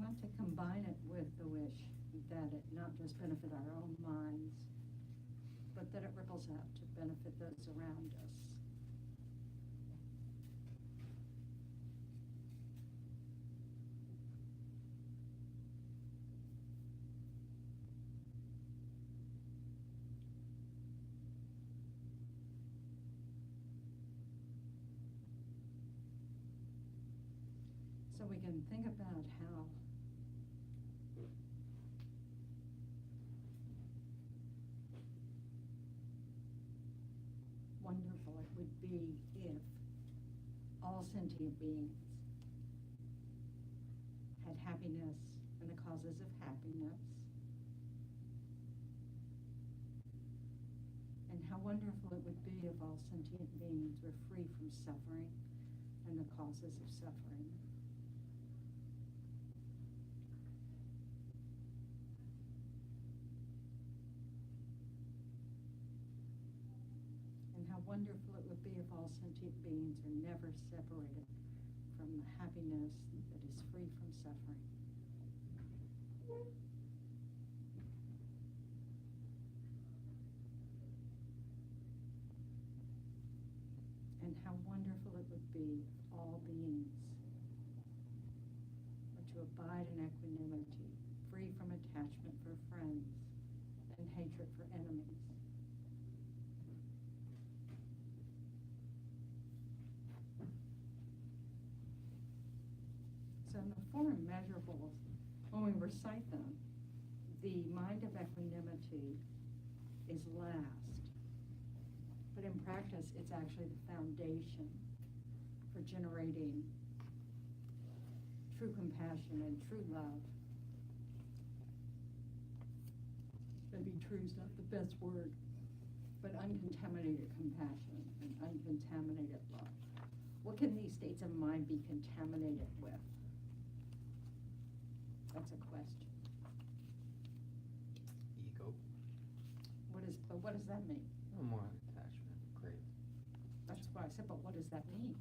want to combine it with the wish that it not just benefit our own minds, but that it ripples out to benefit those around us. So we can think about how wonderful it would be if all sentient beings had happiness and the causes of happiness. And how wonderful it would be if all sentient beings were free from suffering and the causes of suffering. And how wonderful it would be if all sentient beings are never separated from the happiness that is free from suffering. And how wonderful it would be if all beings were to abide in equanimity, free from attachment for friends and hatred for enemies. So in the four immeasurables, when we recite them, the mind of equanimity is last. But in practice, it's actually the foundation for generating true compassion and true love. Maybe true is not the best word, but uncontaminated compassion and uncontaminated love. What can these states of mind be contaminated with? That's a question. Ego. What does that mean? No more attachment. Great. That's why I said, but what does that mean?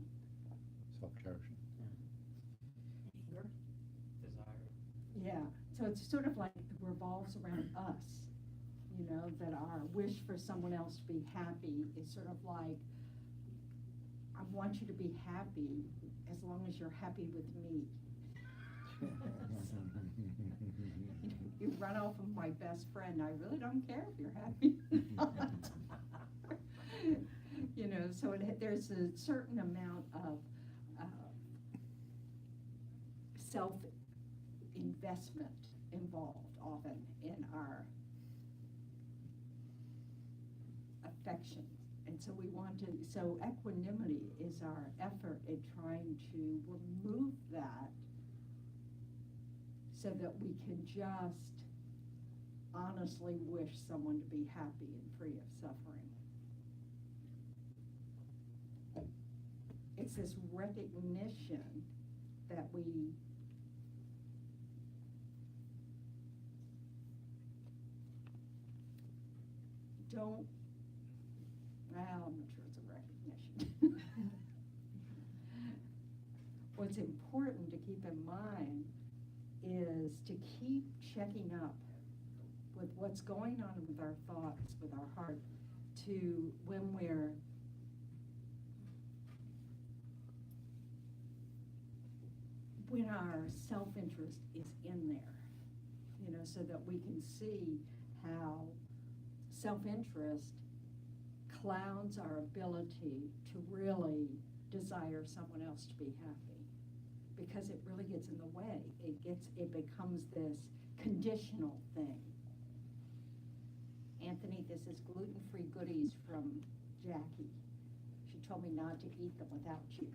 Self-cherishing. Anger? Desire. Yeah, so it's sort of like it revolves around us, you know, that our wish for someone else to be happy is sort of like, I want you to be happy as long as you're happy with me. You run off of my best friend, I really don't care if you're happy. You know, so there's a certain amount of self-investment involved often in our affections. And so so equanimity is our effort in trying to remove that so that we can just honestly wish someone to be happy and free of suffering. It's this recognition that we don't, well, I'm not sure it's a recognition. What's important to keep in mind is to keep checking up with what's going on with our thoughts, with our heart, to when our self-interest is in there, you know, so that we can see how self-interest clouds our ability to really desire someone else to be happy, because it really gets in the way. It becomes this conditional thing. Anthony, this is gluten-free goodies from Jackie. She told me not to eat them without you.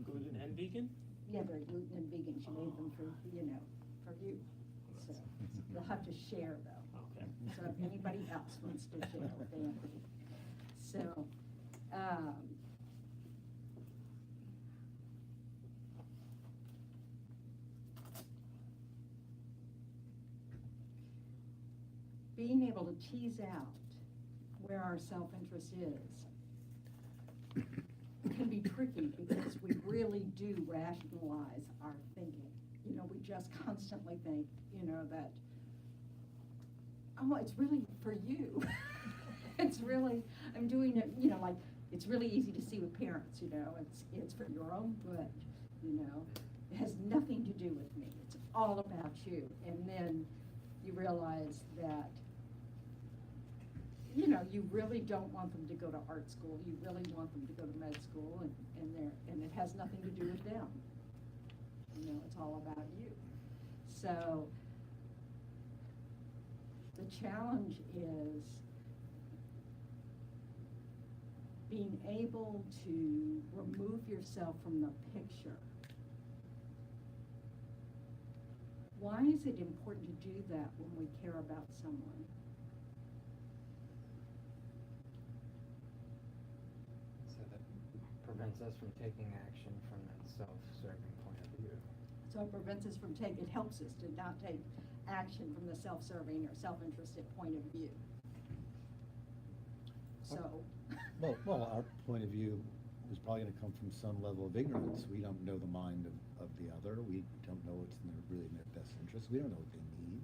Gluten and vegan? Yeah, they're gluten and vegan. She made them for you. So you'll have to share though. Okay. So if anybody else wants to share with Anthony. So, being able to tease out where our self-interest is can be tricky because we really do rationalize our thinking. You know, we just constantly think, that, oh, it's really for you. It's really, I'm doing it, like, it's really easy to see with parents, it's for your own good, It has nothing to do with me. It's all about you. And then you realize that, you really don't want them to go to art school. You really want them to go to med school, and it has nothing to do with them. It's all about you. So the challenge is being able to remove yourself from the picture. Why is it important to do that when we care about someone? So that prevents us from taking action from that self-serving point of view. So it prevents us from it helps us to not take action from the self-serving or self-interested point of view. So. Well, our point of view is probably going to come from some level of ignorance. We don't know the mind of the other. We don't know what's really in their best interest. We don't know what they need.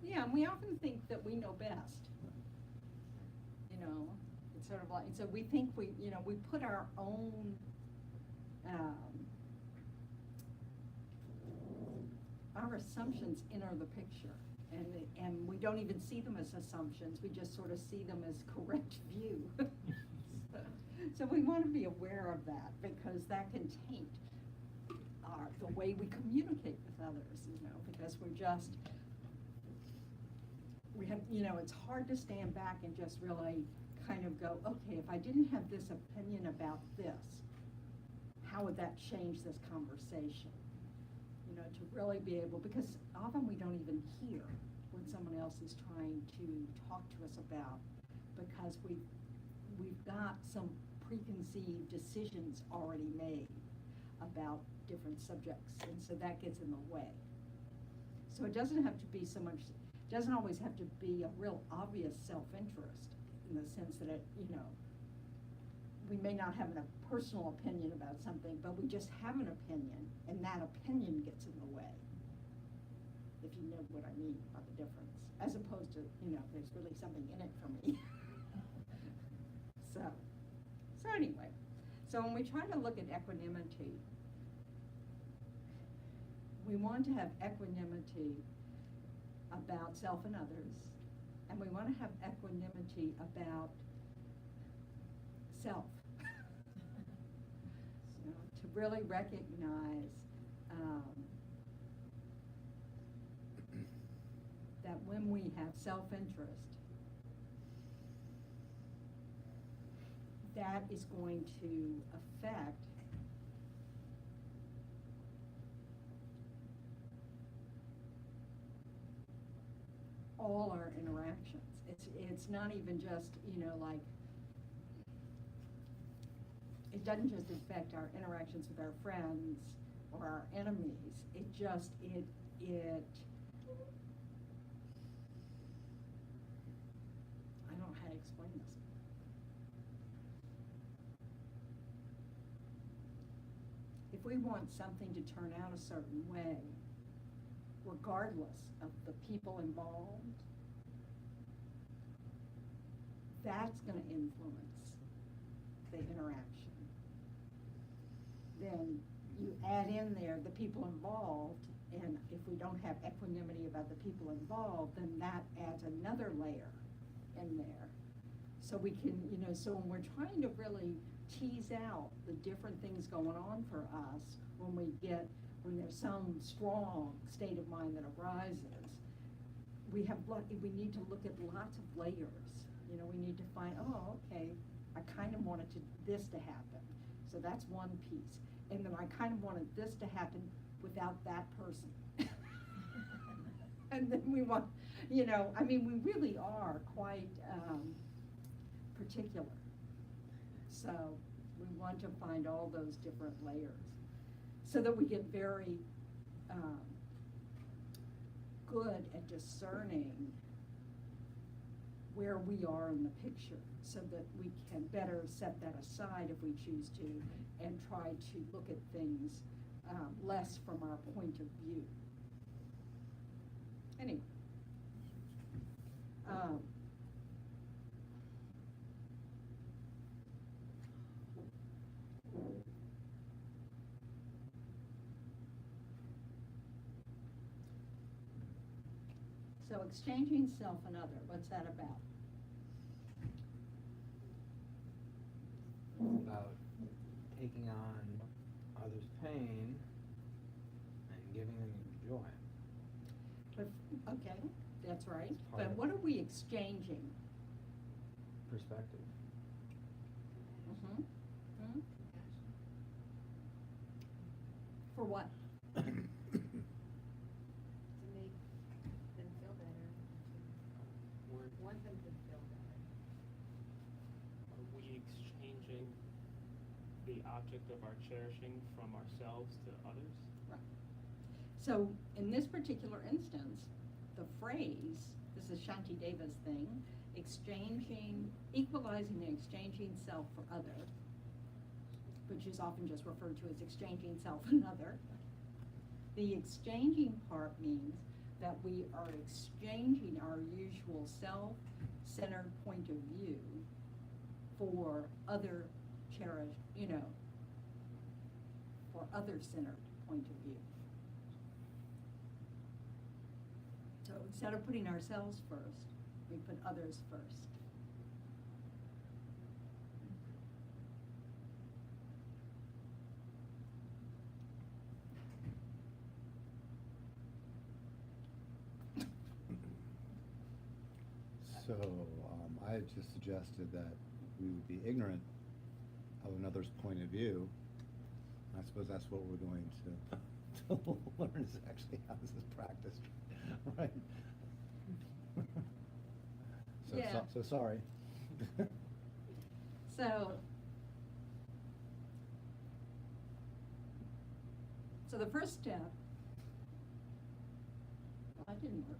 Yeah, and we often think that we know best. It's sort of like, so we think we put our own our assumptions enter the picture, and we don't even see them as assumptions. We just sort of see them as correct view. So we want to be aware of that, because that can taint the way we communicate with others, because we have, it's hard to stand back and just really kind of go, okay, if I didn't have this opinion about this, how would that change this conversation? To really be able, because often we don't even hear what someone else is trying to talk to us about, because we've got some preconceived decisions already made about different subjects, and so that gets in the way. So it doesn't have to be so much, doesn't always have to be a real obvious self-interest, in the sense that we may not have a personal opinion about something, but we just have an opinion, and that opinion gets in the way, if you know what I mean about the difference, as opposed to, there's really something in it for me. So anyway, so when we try to look at equanimity, we want to have equanimity about self and others, and we want to have equanimity about self. To really recognize that when we have self-interest, that is going to affect all our interactions. It's not even just, like, it doesn't just affect our interactions with our friends or our enemies. It I don't know how to explain this. If we want something to turn out a certain way, regardless of the people involved, that's going to influence the interaction. Then you add in there the people involved, and if we don't have equanimity about the people involved, then that adds another layer in there. So we can, so when we're trying to really tease out the different things going on for us, when there's some strong state of mind that arises, we need to look at lots of layers. We need to find, oh, okay, I kind of wanted this to happen. So that's one piece. And then I kind of wanted this to happen without that person. And then we want, we really are quite particular. So we want to find all those different layers so that we get very good at discerning where we are in the picture, so that we can better set that aside if we choose to, and try to look at things less from our point of view. Anyway. Um, So exchanging self and other, what's that about? It's about taking on others' pain and giving them joy. But, okay, that's right, It's part but of- what are we exchanging? Perspective. Mhm. Mhm. For what? To make them feel better, We're, to want them to feel better. are we exchanging the object of our cherishing from ourselves to others? Right. So, in this particular instance, the phrase, this is Shanti Deva's thing, equalizing and exchanging self for other, which is often just referred to as exchanging self and other. The exchanging part means that we are exchanging our usual self-centered point of view for other for other-centered point of view. So instead of putting ourselves first, we put others first. So, I had just suggested that we would be ignorant of another's point of view. I suppose that's what we're going to learn is actually how this is practiced, right? Yeah. So sorry. So the first step, well, that didn't work.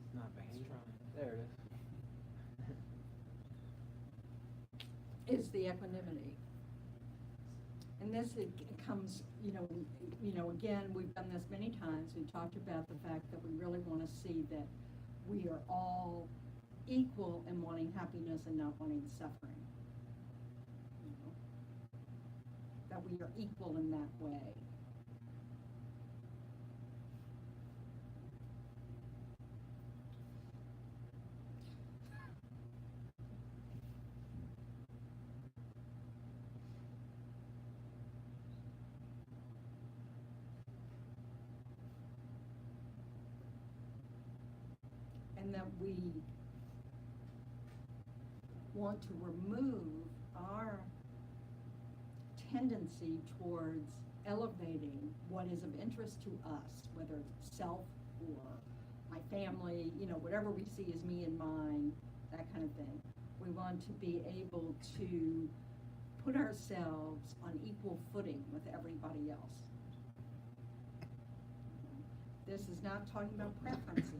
It's not behaving. There it is. Is the equanimity. And this, it comes, again, we've done this many times. We talked about the fact that we really want to see that we are all equal in wanting happiness and not wanting suffering. That we are equal in that way. And that we want to remove our tendency towards elevating what is of interest to us, whether it's self or my family, whatever we see as me and mine, that kind of thing. We want to be able to put ourselves on equal footing with everybody else. This is not talking about preferences.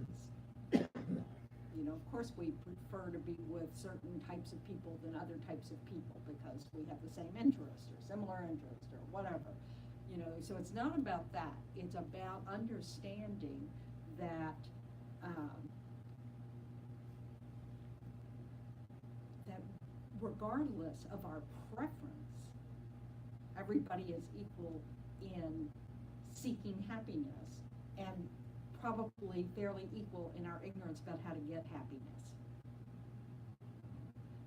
Of course, we prefer to be with certain types of people than other types of people because we have the same interest or similar interest or whatever. So it's not about that. It's about understanding that that regardless of our preference, everybody is equal in seeking happiness and probably fairly equal in our ignorance about how to get happiness.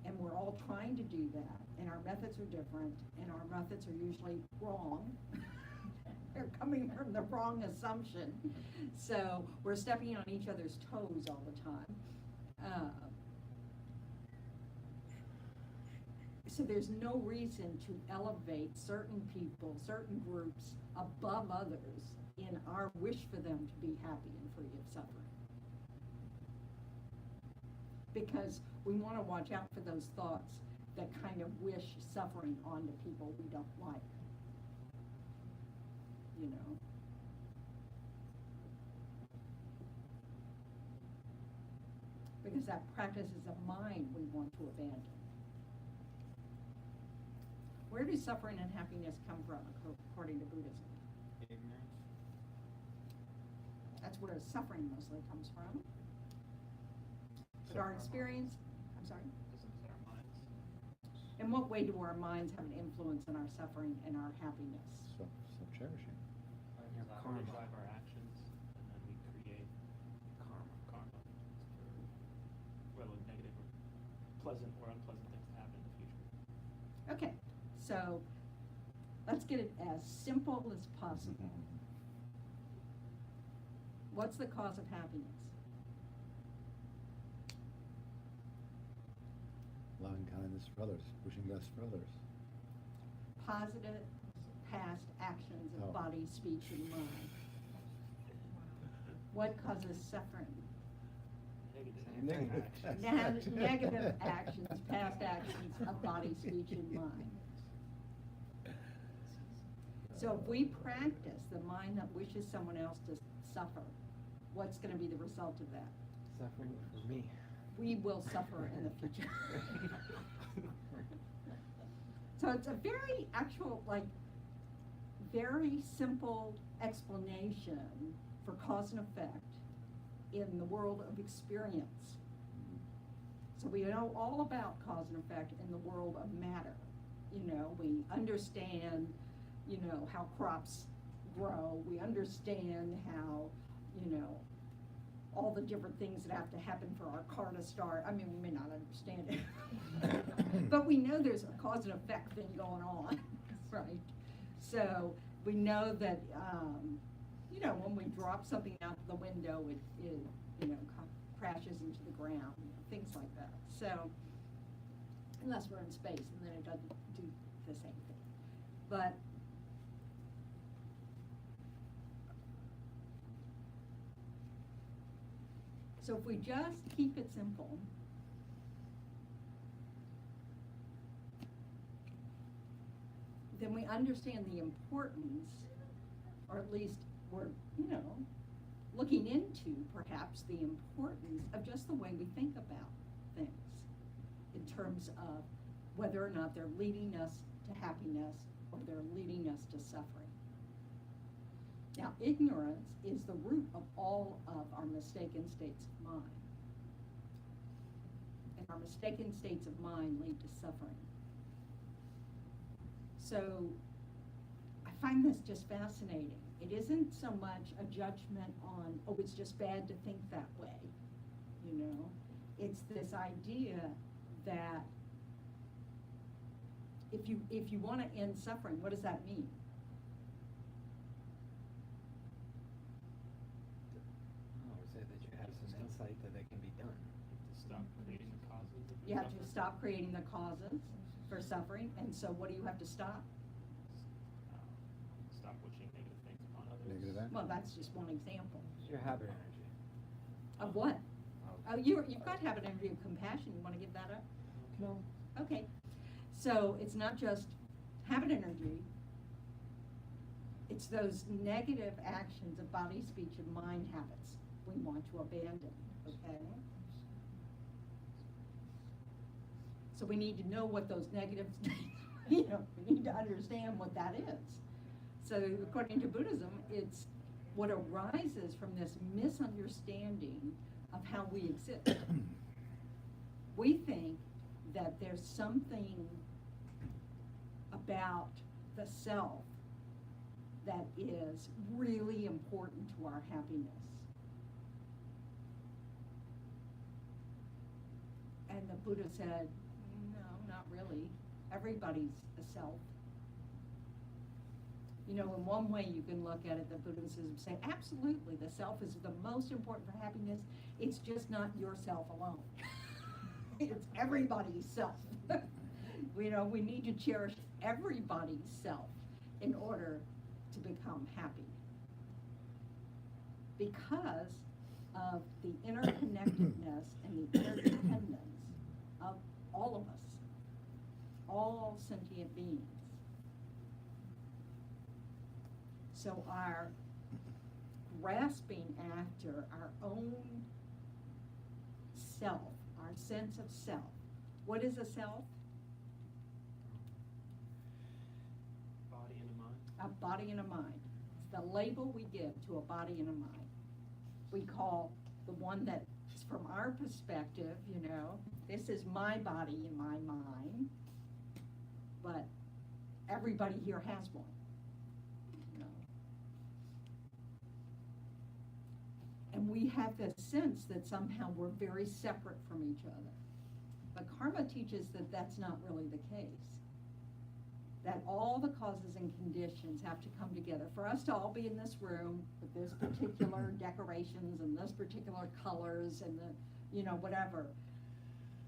And we're all trying to do that, and our methods are different, and our methods are usually wrong. They're coming from the wrong assumption. So we're stepping on each other's toes all the time. So there's no reason to elevate certain people, certain groups above others in our wish for them to be happy and free of suffering. Because we want to watch out for those thoughts that kind of wish suffering onto people we don't like. Because that practice is a mind we want to abandon. Where do suffering and happiness come from, according to Buddhism? Ignorance. that's where suffering mostly comes from. But our experience, I'm sorry, Doesn't fit our minds. in what way do our minds have an influence on our suffering and our happiness? Self-cherishing. Your We karma. drive our actions, and then we create karma for whether negative or pleasant or unpleasant things to happen in the future. Okay, so let's get it as simple as possible. What's the cause of happiness? Loving kindness for others, wishing best for others. Positive past actions of Oh. body, speech, and mind. What causes suffering? Negative. Negative. Negative actions, past actions of body, speech, and mind. So if we practice the mind that wishes someone else to suffer, what's going to be the result of that? Suffering for me. We will suffer in the future. So it's a very actual, like, very simple explanation for cause and effect in the world of experience. So we know all about cause and effect in the world of matter. You know, we understand, you know, how crops grow. We understand how, you know, all the different things that have to happen for our car to start. I mean, we may not understand it, but we know there's a cause and effect thing going on, right? So we know that, you know, when we drop something out the window, it you know, crashes into the ground, you know, things like that. So, unless we're in space, and then it doesn't do the same thing. But so if we just keep it simple, then we understand the importance, or at least we're, you know, looking into perhaps the importance of just the way we think about things in terms of whether or not they're leading us to happiness or they're leading us to suffering. Now, ignorance is the root of all of our mistaken states of mind. And our mistaken states of mind lead to suffering. So, I find this just fascinating. It isn't so much a judgment on, oh, it's just bad to think that way, you know? It's this idea that if you want to end suffering, what does that mean? I would say that you have some insight that it can be done. To stop creating the causes of You have to suffering. stop creating the causes for suffering, and so what do you have to stop? Stop wishing negative things upon others. Negative action. Well, that's just one example. It's your habit energy. Of what? Of- Oh, you've got habit energy of compassion. You want to give that up? No. Okay. So it's not just habit energy. It's those negative actions of body, speech, and mind habits we want to abandon, okay? So we need to know what those negatives, you know, we need to understand what that is. So according to Buddhism, it's what arises from this misunderstanding of how we exist. We think that there's something about the self that is really important to our happiness. And the Buddha said, no, not really. Everybody's a self. You know, in one way you can look at it, the Buddhism say, absolutely, the self is the most important for happiness. It's just not yourself alone. It's everybody's self. You know, we need to cherish everybody's self in order to become happy. Because of the interconnectedness and the interdependence of all of us, all sentient beings. So our grasping after our own self, our sense of self. What is a self? Body and a mind. A body and a mind. It's the label we give to a body and a mind. we call the one that's from our perspective, you know, this is my body and my mind, but everybody here has one, you know. And we have this sense that somehow we're very separate from each other. But karma teaches that that's not really the case. That all the causes and conditions have to come together. For us to all be in this room with this particular decorations and this particular colors and the, you know, whatever,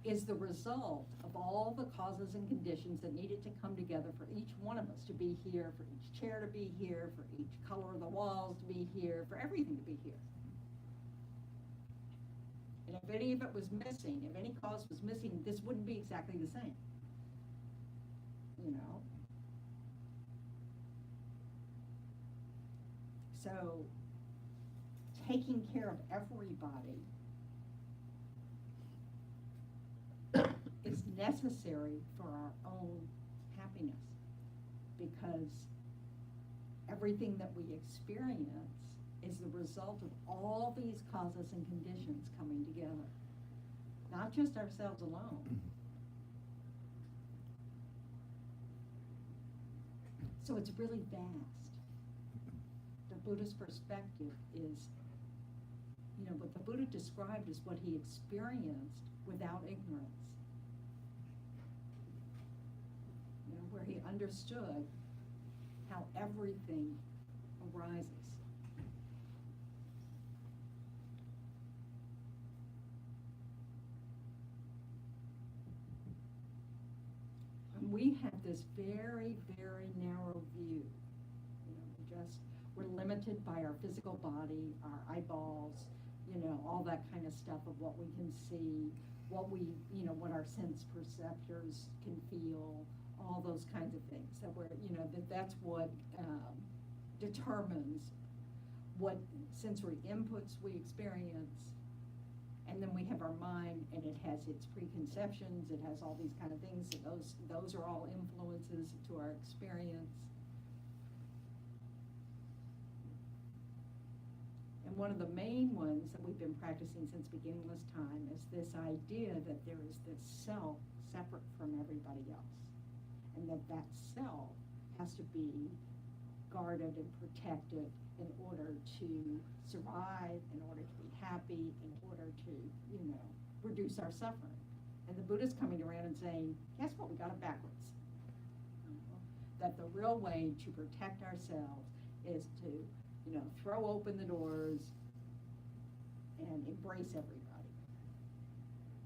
is the result of all the causes and conditions that needed to come together for each one of us to be here, for each chair to be here, for each color of the walls to be here, for everything to be here. And if any of it was missing, if any cause was missing, this wouldn't be exactly the same. You know? So, taking care of everybody is necessary for our own happiness, because everything that we experience is the result of all these causes and conditions coming together, not just ourselves alone. So it's really vast. The Buddha's perspective is, you know, what the Buddha described is what he experienced without ignorance. You know, where he understood how everything arises. And we have this very, very narrow view. You know, we're limited by our physical body, our eyeballs, you know, all that kind of stuff of what we can see, what we, you know, what our sense perceptors can feel, all those kinds of things. That we're, you know, that's what determines what sensory inputs we experience. And then we have our mind, and it has its preconceptions, it has all these kind of things, and those are all influences to our experience. And one of the main ones that we've been practicing since beginningless time is this idea that there is this self separate from everybody else. And that self has to be guarded and protected in order to survive, in order to be happy, in order to, you know, reduce our suffering. And the Buddha's coming around and saying, guess what, we got it backwards. That the real way to protect ourselves is to, you know, throw open the doors and embrace everybody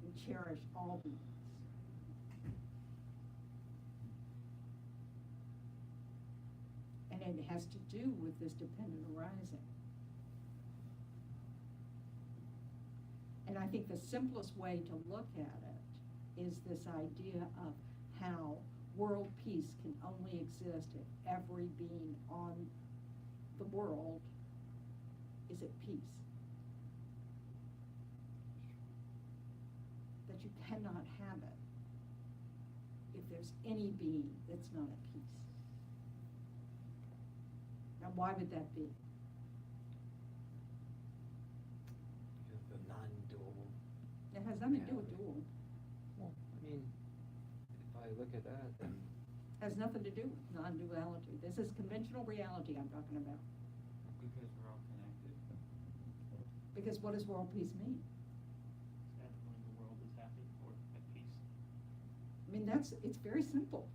and cherish all beings. And it has to do with this dependent arising. And I think the simplest way to look at it is this idea of how world peace can only exist if every being on the world is at peace. That you cannot have it if there's any being that's not at peace. Now, why would that be? Because the non-dual. It has nothing to do with dual. Well, I mean, if I look at that, then Has nothing to do with non-duality. This is conventional reality I'm talking about. Because we're all connected. Because what does world peace mean? That when the world is happy or at peace. I mean, it's very simple.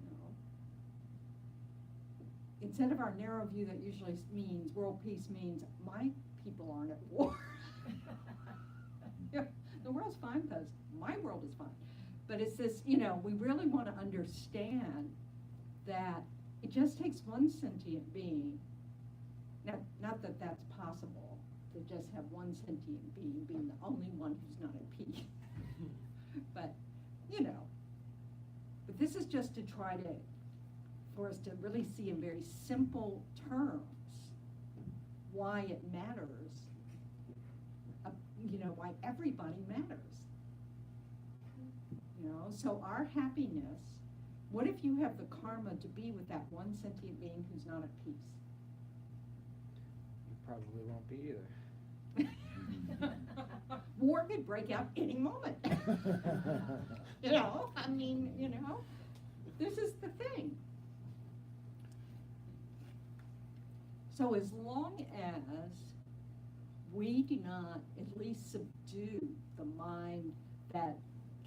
You know? Instead of our narrow view that usually means world peace means my people aren't at war. Yeah, the world's fine because my world is fine. But it's this, you know, we really want to understand that it just takes one sentient being. Now, not that that's possible, to just have one sentient being being the only one who's not at peace. But, you know, but this is just to try to, for us to really see in very simple terms why it matters, you know, why everybody matters. You know, so our happiness What if you have the karma to be with that one sentient being who's not at peace? You probably won't be either. War could break out any moment. You know, I mean, you know, this is the thing. So as long as we do not at least subdue the mind that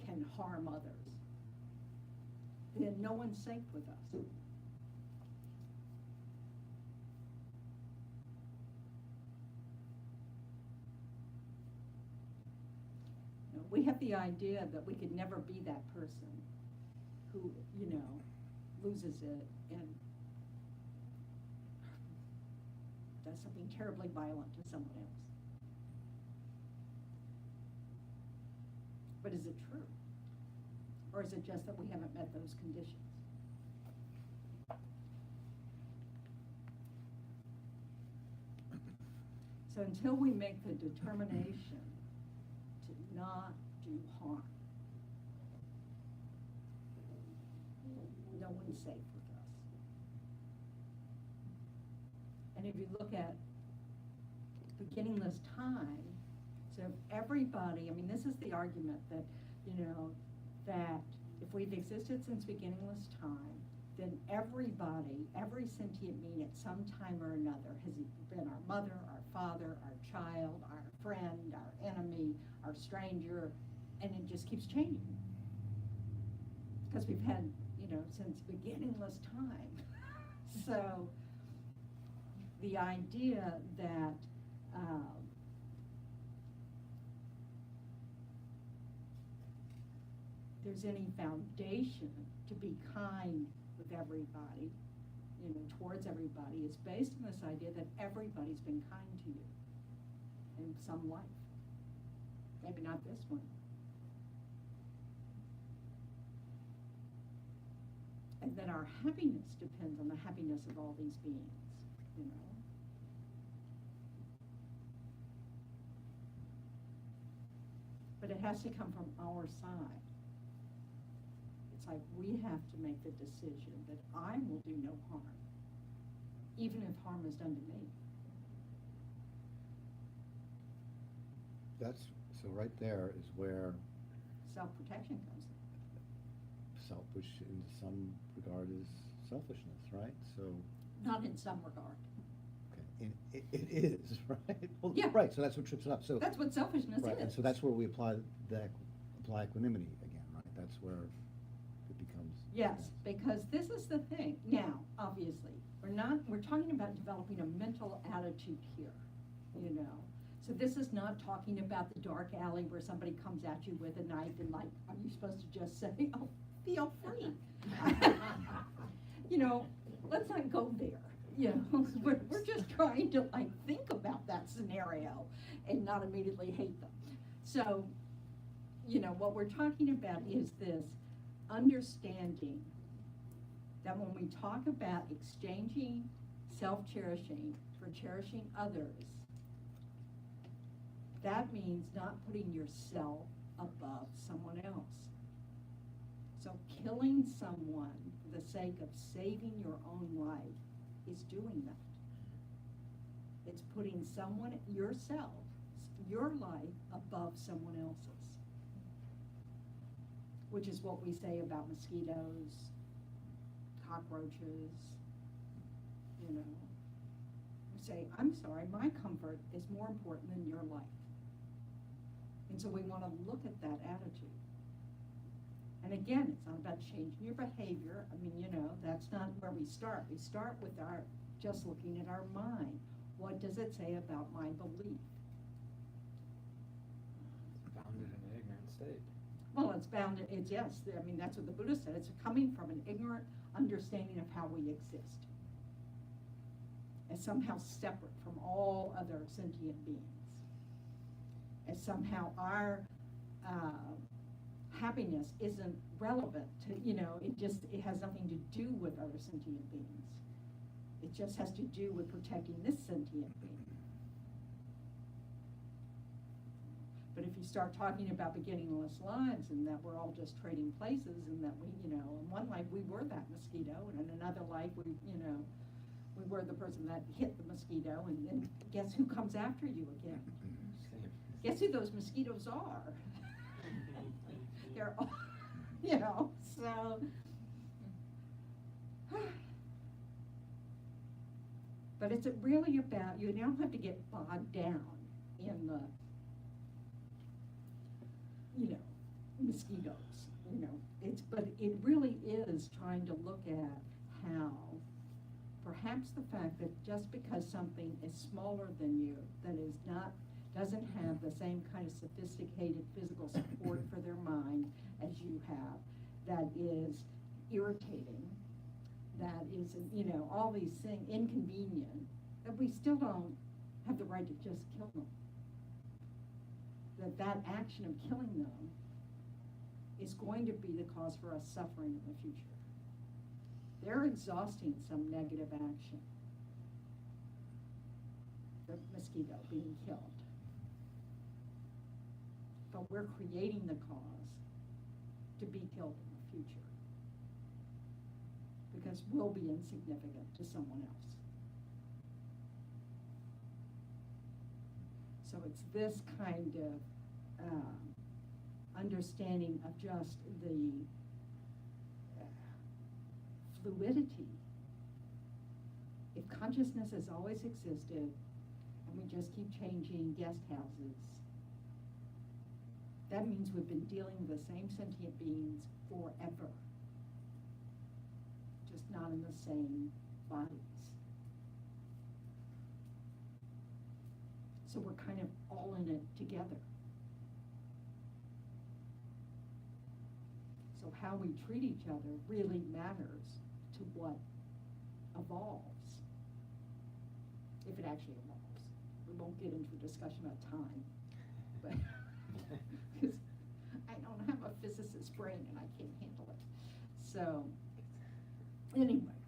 can harm others, then no one's safe with us. You know, we have the idea that we could never be that person who, you know, loses it and does something terribly violent to someone else. But is it true? Or is it just that we haven't met those conditions? So until we make the determination to not do harm, no one's safe with us. And if you look at beginningless time, so if everybody, I mean, this is the argument that, you know, that if we've existed since beginningless time, then everybody, every sentient being at some time or another has been our mother, our father, our child, our friend, our enemy, our stranger, and it just keeps changing. Because we've had, you know, since beginningless time. So the idea that there's any foundation to be kind with everybody, you know, towards everybody, is based on this idea that everybody's been kind to you in some life. Maybe not this one. And that our happiness depends on the happiness of all these beings, you know. But it has to come from our side. It's like we have to make the decision that I will do no harm, even if harm is done to me. That's, so right there is where Self-protection comes in. selfish in some regard is selfishness, right? So, Not in some regard. okay, it is, right? Well, Yeah. Right, so that's what trips it up, so. That's what selfishness Right, is. and so that's where we apply equanimity again, right? That's where it becomes. Yes, because this is the thing. Now, obviously, we're talking about developing a mental attitude here, you know. So this is not talking about the dark alley where somebody comes at you with a knife and like, are you supposed to just say, oh, feel free? You know, let's not go there. You know, we're just trying to like think about that scenario and not immediately hate them. So, you know, what we're talking about is this understanding that when we talk about exchanging self-cherishing for cherishing others, that means not putting yourself above someone else. So killing someone for the sake of saving your own life is doing that. It's putting yourself, your life above someone else's. Which is what we say about mosquitoes, cockroaches, you know. We say, I'm sorry, my comfort is more important than your life. And so we want to look at that attitude. And again, it's not about changing your behavior. I mean, you know, that's not where we start. We start with just looking at our mind. What does it say about my belief? It's bounded in an ignorant state. Well, yes, I mean, that's what the Buddha said. It's coming from an ignorant understanding of how we exist. As somehow separate from all other sentient beings. As somehow our happiness isn't relevant to, you know, it has nothing to do with other sentient beings. It just has to do with protecting this sentient being. But if you start talking about beginningless lives and that we're all just trading places and that we, you know, in one life we were that mosquito and in another life we, you know, we were the person that hit the mosquito and then guess who comes after you again? Same. Guess who those mosquitoes are? They're all, you know, so. But it's really about, you don't have to get bogged down in the, you know, mosquitoes, you know. But it really is trying to look at how perhaps the fact that just because something is smaller than you, that is not, doesn't have the same kind of sophisticated physical support for their mind as you have, that is irritating, that is, you know, all these things, inconvenient, that we still don't have the right to just kill them. That action of killing them is going to be the cause for us suffering in the future. They're exhausting some negative action. The mosquito being killed. But we're creating the cause to be killed in the future. Because we'll be insignificant to someone else. So it's this kind of understanding of just the fluidity. If consciousness has always existed and we just keep changing guest houses, that means we've been dealing with the same sentient beings forever, just not in the same bodies. So we're kind of all in it together. So how we treat each other really matters to what evolves, if it actually evolves. We won't get into a discussion about time, but because I don't have a physicist's brain and I can't handle it. So anyway,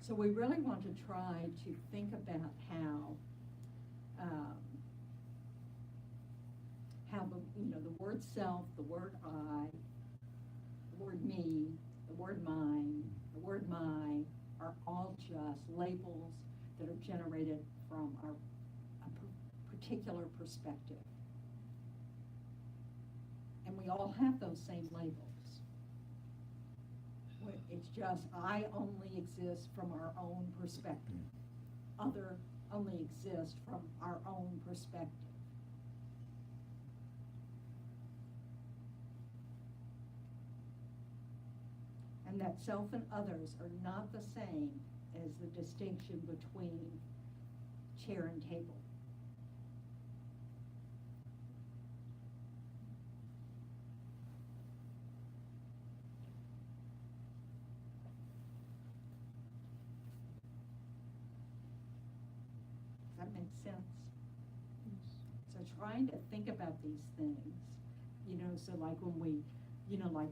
so we really want to try to think about how the, you know, the word self, the word I, the word me, the word mine, the word my are all just labels that are generated from a particular perspective. And we all have those same labels. It's just I only exist from our own perspective. Other only exist from our own perspective. And that self and others are not the same as the distinction between chair and table. Does that make sense? So trying to think about these things, you know, so like when we, you know, like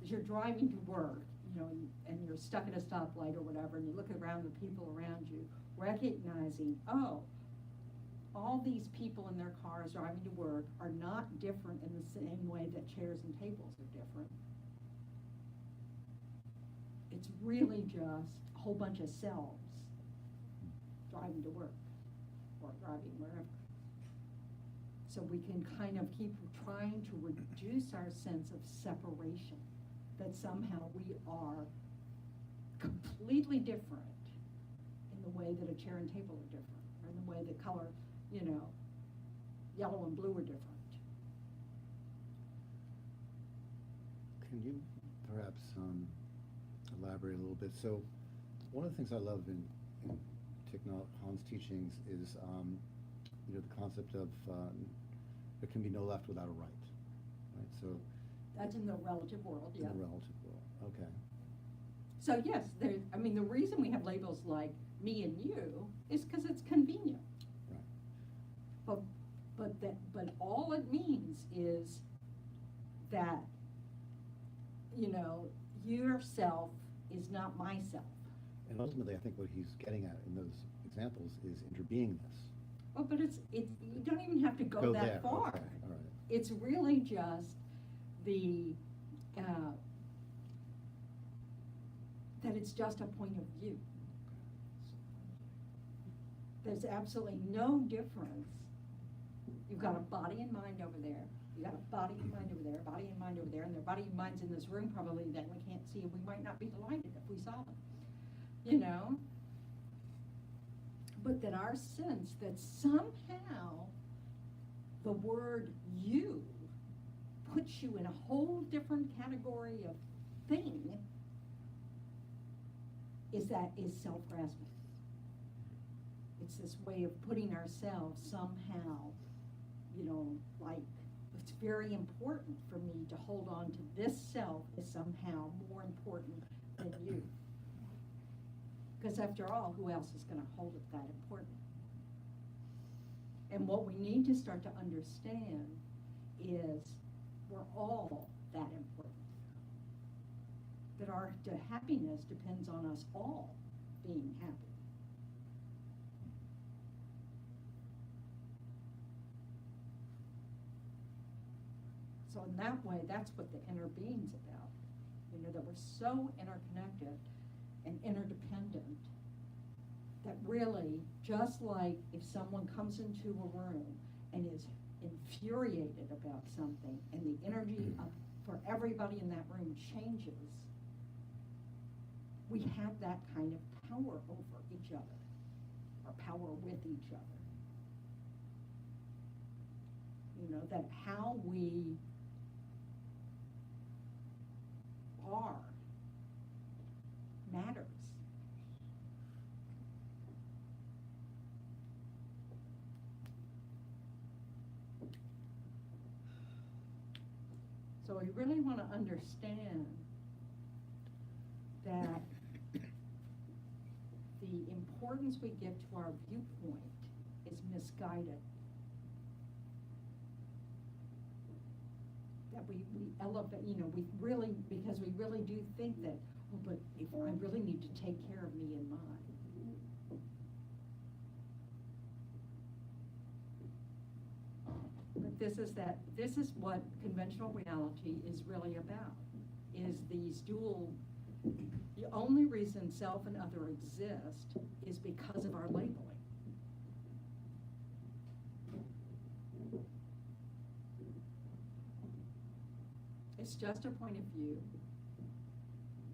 as you're driving to work, you know, and you're stuck at a stoplight or whatever, and you look around the people around you, recognizing, oh, all these people in their cars driving to work are not different in the same way that chairs and tables are different. It's really just a whole bunch of selves driving to work or driving wherever. So we can kind of keep trying to reduce our sense of separation, that somehow we are completely different in the way that a chair and table are different, or in the way that color, you know, yellow and blue are different. Can you perhaps elaborate a little bit? So one of the things I love in Thich Nhat Hanh's teachings is you know, the concept of there can be no left without a right, right? So That's in the relative world, yeah. in the relative world, okay. So yes, I mean, the reason we have labels like me and you is because it's convenient. Right. But all it means is that, you know, yourself is not myself. And ultimately, I think what he's getting at in those examples is interbeingness, Well, but you don't even have to go Go that there, far. okay, all right. It's really just that it's just a point of view. There's absolutely no difference. You've got a body and mind over there, you got a body and mind over there, body and mind over there, and their body and mind's in this room probably that we can't see, and we might not be delighted if we saw them, you know? But that our sense that somehow the word you puts you in a whole different category of thing is self-grasping. It's this way of putting ourselves somehow, you know, like, it's very important for me to hold on to this self is somehow more important than you. Because after all, who else is going to hold it that important? And what we need to start to understand is we're all that important. That our happiness depends on us all being happy. So in that way, that's what the inner being's about. You know, that we're so interconnected and interdependent that really, just like if someone comes into a room and is infuriated about something and the energy for everybody in that room changes, we have that kind of power over each other, or power with each other. You know, that how we are matters. So we really want to understand that the importance we give to our viewpoint is misguided. That we elevate, you know, we really, because we really do think that, oh, but if I really need to take care of me and mine. But this is what conventional reality is really about, is these dual, the only reason self and other exist is because of our labeling. It's just a point of view.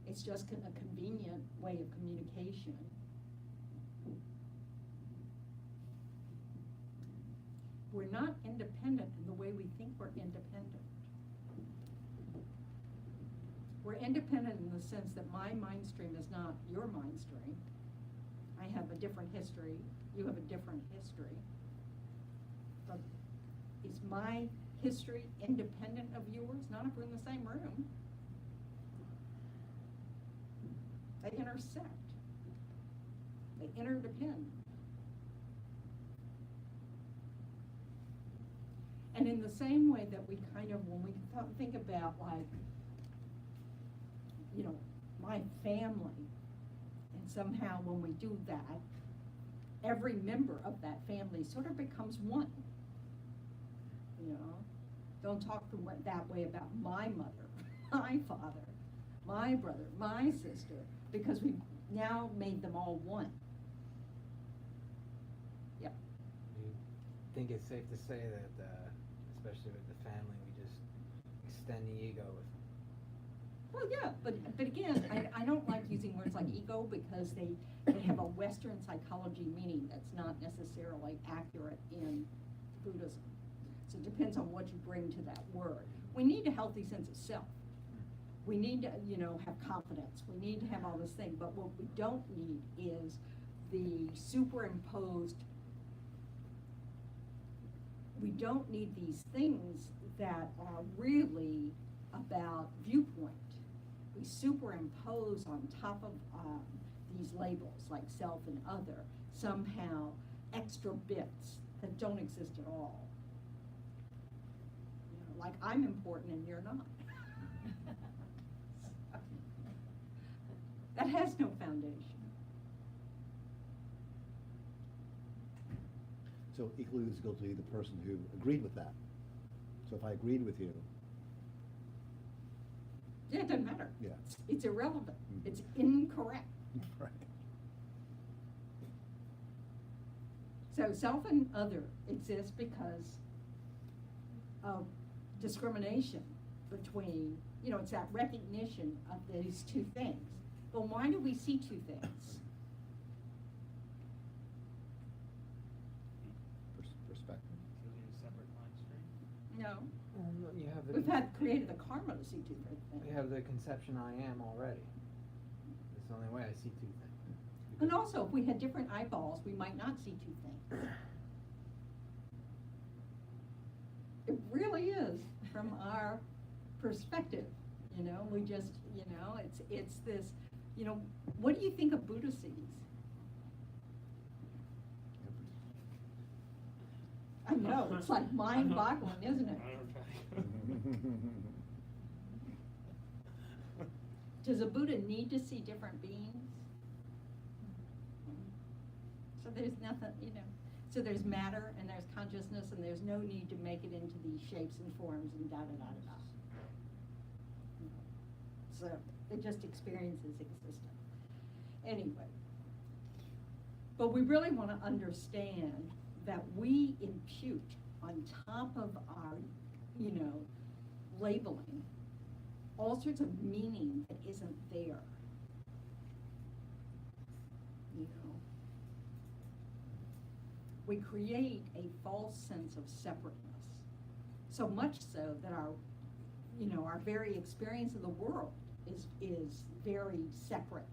It's just a convenient way of communication. We're not independent in the way we think we're independent. We're independent in the sense that my mind stream is not your mind stream. I have a different history. You have a different history. But is my history independent of yours? Not if we're in the same room. They intersect. They interdepend. And in the same way that we kind of, when we think about, like, you know, my family, and somehow when we do that, every member of that family sort of becomes one. You know, don't talk that way about my mother, my father, my brother, my sister, because we've now made them all one. Yep. Do you think it's safe to say that, especially with the family, we just extend the ego with them? Well, yeah, but again, I don't like using words like ego because they have a Western psychology meaning that's not necessarily accurate in Buddhism. So it depends on what you bring to that word. We need a healthy sense of self. We need to, you know, have confidence. We need to have all this thing. But what we don't need is the superimposed, we don't need these things that are really about viewpoint. We superimpose on top of these labels like self and other, somehow extra bits that don't exist at all. You know, like I'm important and you're not. That has no foundation. So equally as guilty the person who agreed with that. So if I agreed with you, Yeah, it doesn't matter. Yeah. It's irrelevant. Mhm. It's incorrect. right. So self and other exists because of discrimination between, it's that recognition of these two things. But why do we see two things? Perspective. So we need a separate mind stream. No. Well, you have the. We've created the karma to see two different things. We have the conception I am already. It's the only way I see two things. And Because- also, if we had different eyeballs, we might not see two things. It really is, from our perspective, we just, it's this, what do you think a Buddha sees? I know, it's like mind-boggling, isn't it? I don't try. Does a Buddha need to see different beings? So there's nothing, so there's matter and there's consciousness and there's no need to make it into these shapes and forms and da-da-da-da-da. So it just experiences existence. Anyway. But we really want to understand that we impute on top of our, labeling, all sorts of meaning that isn't there. We create a false sense of separateness. So much so that our very experience of the world is very separate.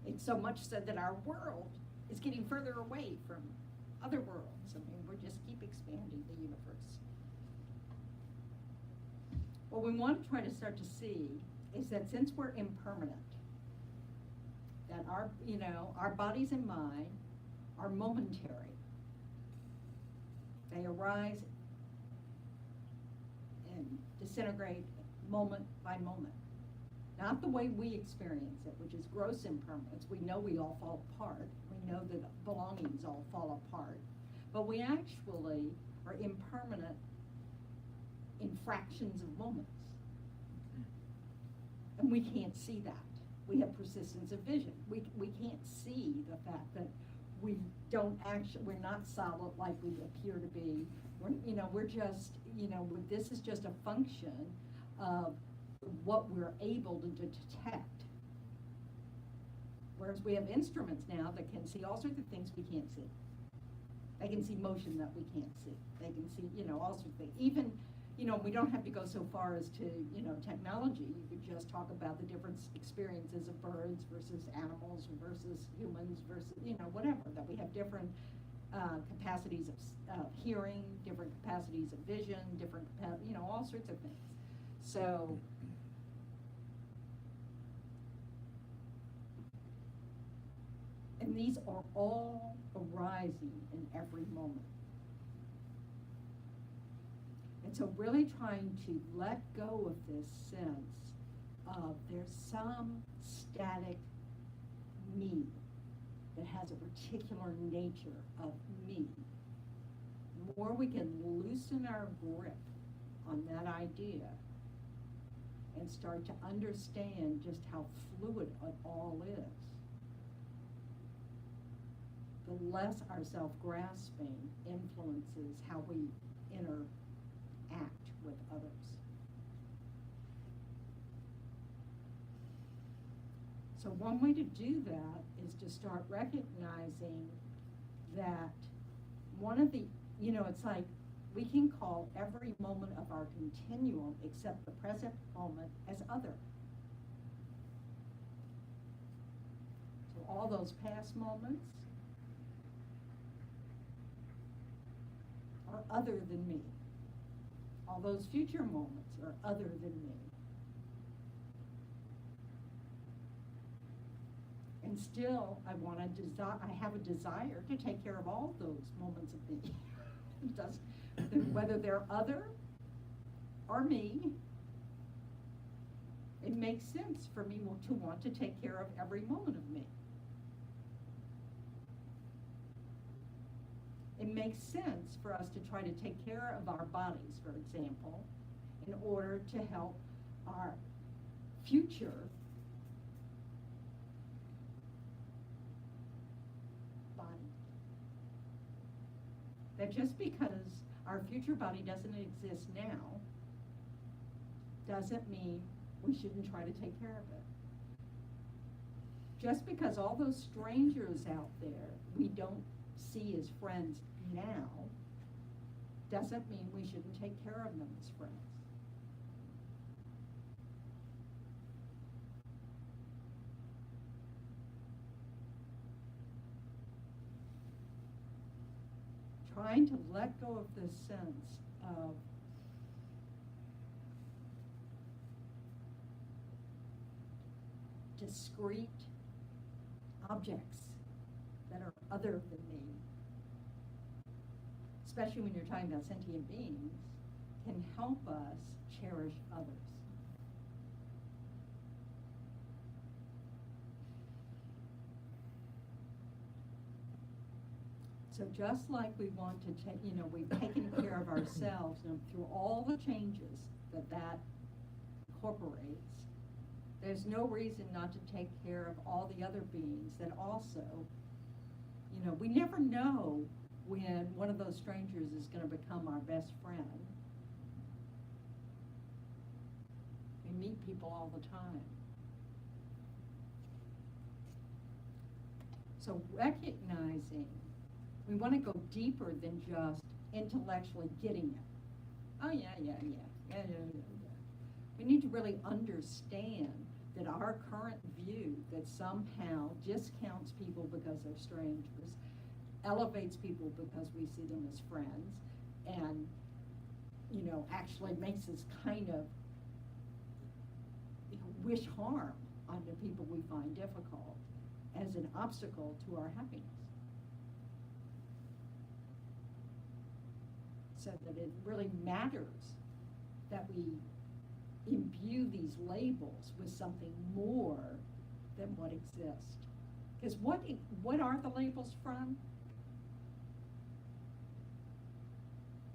It's so much so that our world is getting further away from other worlds. I mean, we just keep expanding the universe. What we want to try to start to see is that since we're impermanent, that our bodies and mind are momentary. They arise and disintegrate moment by moment. Not the way we experience it, which is gross impermanence. We know we all fall apart. We know that belongings all fall apart. But we actually are impermanent in fractions of moments. And we can't see that. We have persistence of vision. We can't see the fact that we're not solid like we appear to be. We're just, this is just a function of what we're able to detect. Whereas we have instruments now that can see all sorts of things we can't see. They can see motion that we can't see. They can see, all sorts of things. Even, we don't have to go so far as to, technology. You could just talk about the different experiences of birds versus animals versus humans versus, whatever. That we have different capacities of hearing, different capacities of vision, different, all sorts of things. So, and these are all arising in every moment. And so really trying to let go of this sense of there's some static me that has a particular nature of me. The more we can loosen our grip on that idea and start to understand just how fluid it all is, the less our self-grasping influences how we interact with others. So one way to do that is to start recognizing that one of the, it's like we can call every moment of our continuum except the present moment as other. So all those past moments are other than me. All those future moments are other than me. And still, I have a desire to take care of all those moments of me. Whether they're other or me, it makes sense for me to want to take care of every moment of me. It it makes sense for us to try to take care of our bodies, for example, in order to help our future body. That just because our future body doesn't exist now, doesn't mean we shouldn't try to take care of it. Just because all those strangers out there we don't see as friends now, doesn't mean we shouldn't take care of them as friends. Trying to let go of this sense of discrete objects that are other than me, especially when you're talking about sentient beings, can help us cherish others. So just like we want to take, we've taken care of ourselves and through all the changes that incorporates, there's no reason not to take care of all the other beings that also, we never know when one of those strangers is going to become our best friend. We meet people all the time. So recognizing, we want to go deeper than just intellectually getting it. Oh, yeah. We need to really understand that our current view that somehow discounts people because they're strangers, elevates people because we see them as friends, and, actually makes us kind of wish harm on the people we find difficult as an obstacle to our happiness. So that it really matters that we imbue these labels with something more than what exists. Because what are the labels from?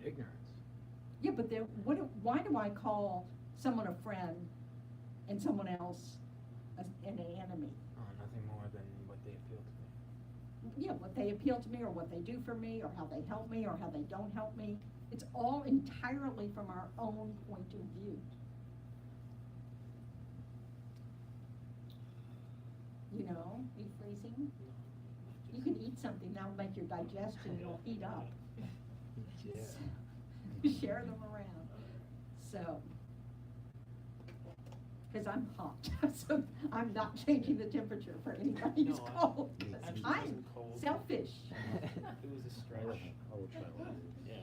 Ignorance. Yeah, but why do I call someone a friend and someone else an enemy? Oh, nothing more than what they appeal to me. Yeah, what they appeal to me, or what they do for me, or how they help me, or how they don't help me. It's all entirely from our own point of view. You freezing? You can eat something, that'll make your digestion, it'll heat up. Share them around. So, because I'm hot, so I'm not changing the temperature for anybody who's No, cold. actually, it I'm wasn't cold. selfish. It was a stretch. I will try one. Yeah.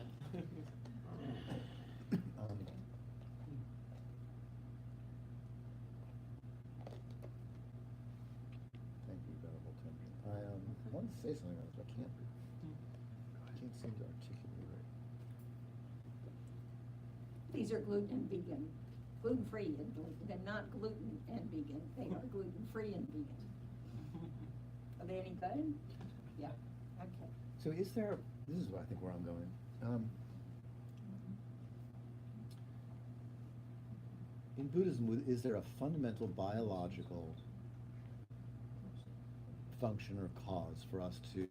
Thank you, Venerable Temple. I wanted to say something else, but I can't seem to articulate it. These are gluten and vegan, gluten-free and vegan. They're not gluten and vegan, they are gluten-free and vegan. Are they any good? Yeah, okay. So this is I think where I'm going. In Buddhism, is there a fundamental biological function or cause for us to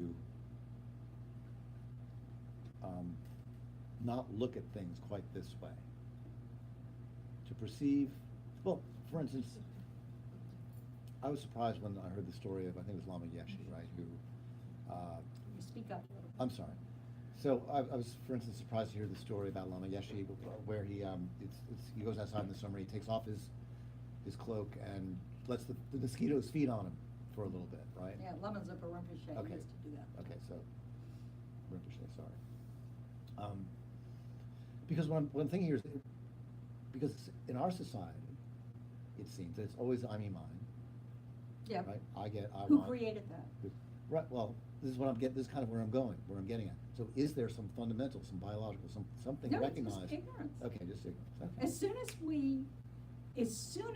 not look at things quite this way? To perceive, well, for instance, I was surprised when I heard the story of, I think it was Lama Yeshe, right, who, You speak up a little. I'm sorry. So I was, for instance, surprised to hear the story about Lama Yeshe, where he he goes outside in the summer, he takes off his cloak and lets the mosquitoes feed on him for a little bit, right? Yeah, Lama Zopa Rinpoche Okay. used to do that. Okay, so Rinpoche, sorry. Because what I'm thinking here is, because in our society, it seems that it's always I, me, mine. Yeah. Right? I Who want. created that? Right. Well, this is what I'm getting. This is kind of where I'm getting at. So, is there some fundamental, some biological, something No, it's recognized? just ignorance. Okay, just ignorance. Okay. As soon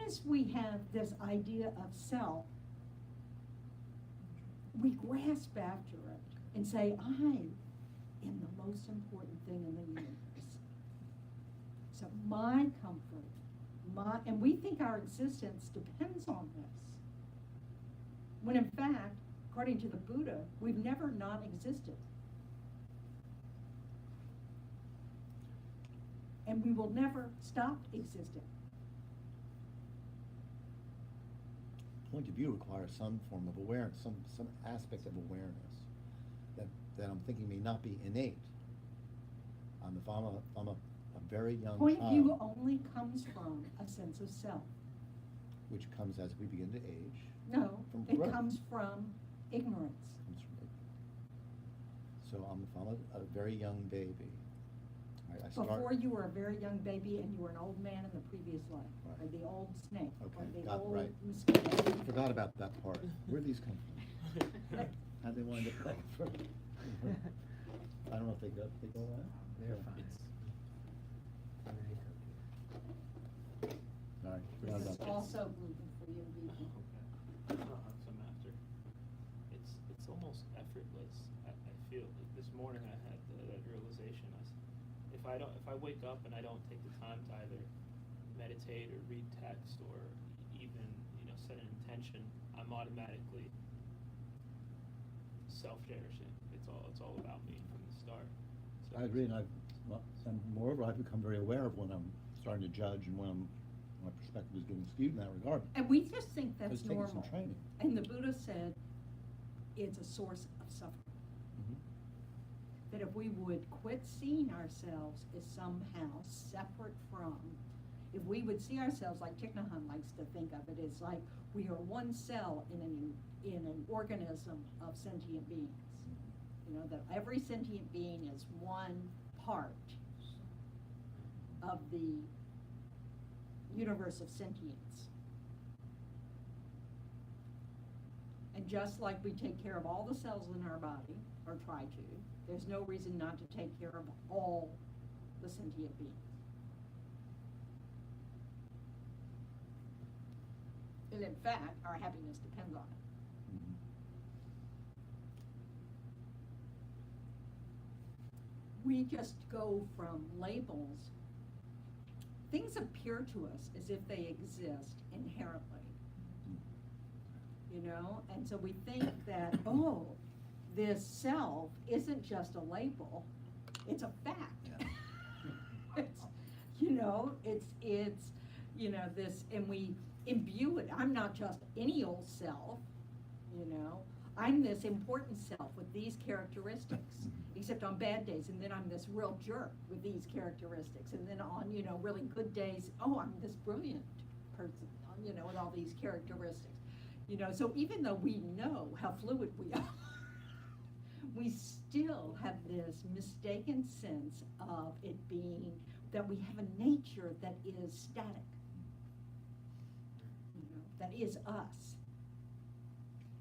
as we have this idea of self, we grasp after it and say, in the most important thing in the universe. So my comfort, and we think our existence depends on this. When in fact, according to the Buddha, we've never not existed. And we will never stop existing. Point of view requires some form of awareness, some aspect of awareness that I'm thinking may not be innate. If I'm a very young Point of view child, only comes from a sense of self. which comes as we begin to age. No, From it growth. comes from ignorance. Comes from it. So if I'm a very young baby, I start. Before you were a very young baby and you were an old man in the previous life, or Right. the old snake, or Okay, the got it, old right. mosquito. I forgot about that part. Where'd these come from? How'd they wind up playing for? I don't know if they go around. They're fine. It's, Sorry, forgot This is about that. also gluten free and vegan. okay. I'll have some after. It's almost effortless. I feel like this morning I had that realization. If I wake up and I don't take the time to either meditate or read text or even, set an intention, I'm automatically self-cherishing. It's all about me from the start. So I agree, and moreover, I've become very aware of when I'm starting to judge and when my perspective is getting skewed in that regard. And we just think It's that's taking normal. some training. And the Buddha said it's a source of suffering. Mhm. That if we would quit seeing ourselves as somehow separate from, if we would see ourselves like Thich Nhat Hanh likes to think of it, as like we are one cell in an organism of sentient beings. That every sentient being is one part of the universe of sentience. And just like we take care of all the cells in our body, or try to, there's no reason not to take care of all the sentient beings. And in fact, our happiness depends on it. Mhm. We just go from labels. Things appear to us as if they exist inherently. And so we think that, oh, this self isn't just a label, it's a fact. Yeah. It's this, and we imbue it. I'm not just any old self, I'm this important self with these characteristics, except on bad days, and then I'm this real jerk with these characteristics, and then on, really good days, oh, I'm this brilliant person, with all these characteristics. So even though we know how fluid we are, we still have this mistaken sense of it being, that we have a nature that is static, that is us.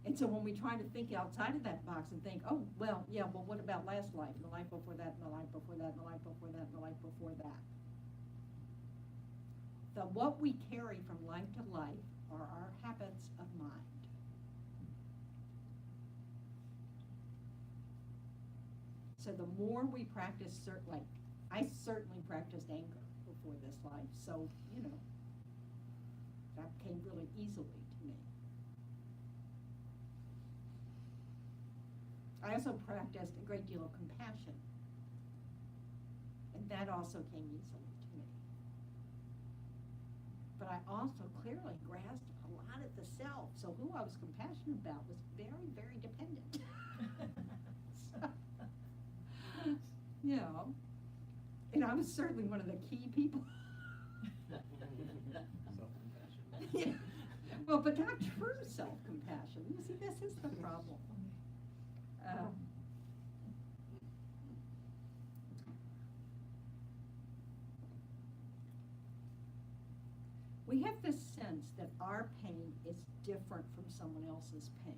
And so when we try to think outside of that box and think, oh, well, yeah, well, what about last life, and the life before that, and the life before that, and the life before that, and the life before that? What we carry from life to life are our habits of mind. So the more we practice, I certainly practiced anger before this life, so, that came really easily to me. I also practiced a great deal of compassion, and that also came easily to me. But I also clearly grasped a lot of the self, so who I was compassionate about was very, very dependent. So, and I was certainly one of the key people. Self-compassion. Yeah. Well, but not true self-compassion. You see, this is the problem. We have this sense that our pain is different from someone else's pain.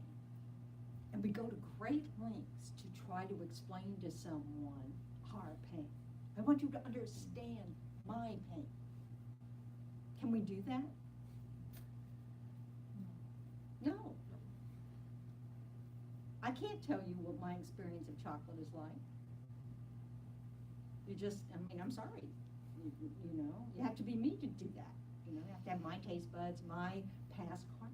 And we go to great lengths to try to explain to someone our pain. I want you to understand my pain. Can we do that? No. I can't tell you what my experience of chocolate is like. You just, I mean, I'm sorry, you know, you have to be me to do that. You know, you have to have my taste buds, my past karma.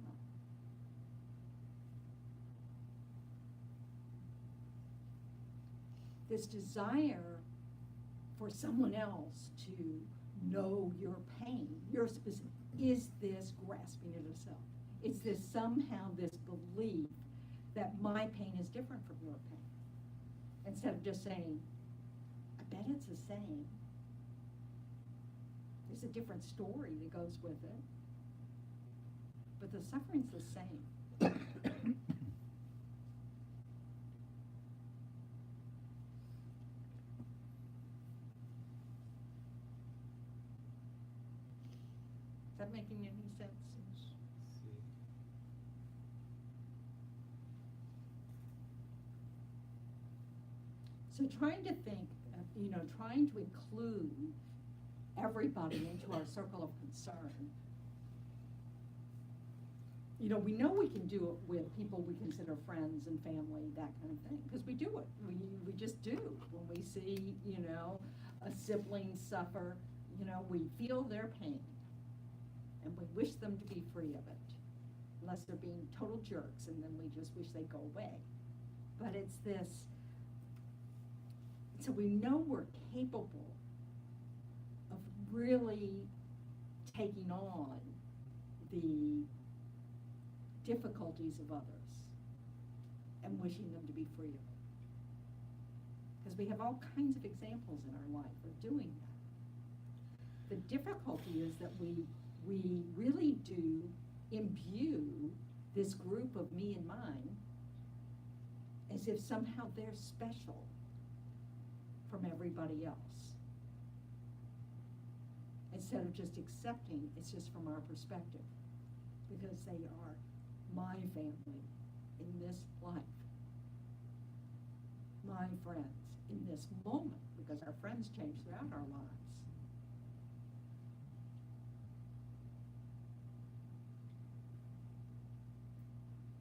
This desire for someone else to know your pain, your specific, is this grasping at a self? Is this somehow this belief that my pain is different from your pain? Instead of just saying, I bet it's the same. There's a different story that goes with it. But the suffering's the same. Is that making any sense? So trying to think, you know, trying to include everybody into our circle of concern. You know, we know we can do it with people we consider friends and family, that kind of thing, because we do it. We just do. When we see, you know, a sibling suffer, you know, we feel their pain, and we wish them to be free of it, unless they're being total jerks, and then we just wish they'd go away. But it's this, so we know we're capable of really taking on the difficulties of others and wishing them to be free of it. Because we have all kinds of examples in our life of doing that. The difficulty is that we really do imbue this group of me and mine as if somehow they're special from everybody else. Instead of just accepting it's just from our perspective, because they are my family in this life, my friends in this moment, because our friends change throughout our lives.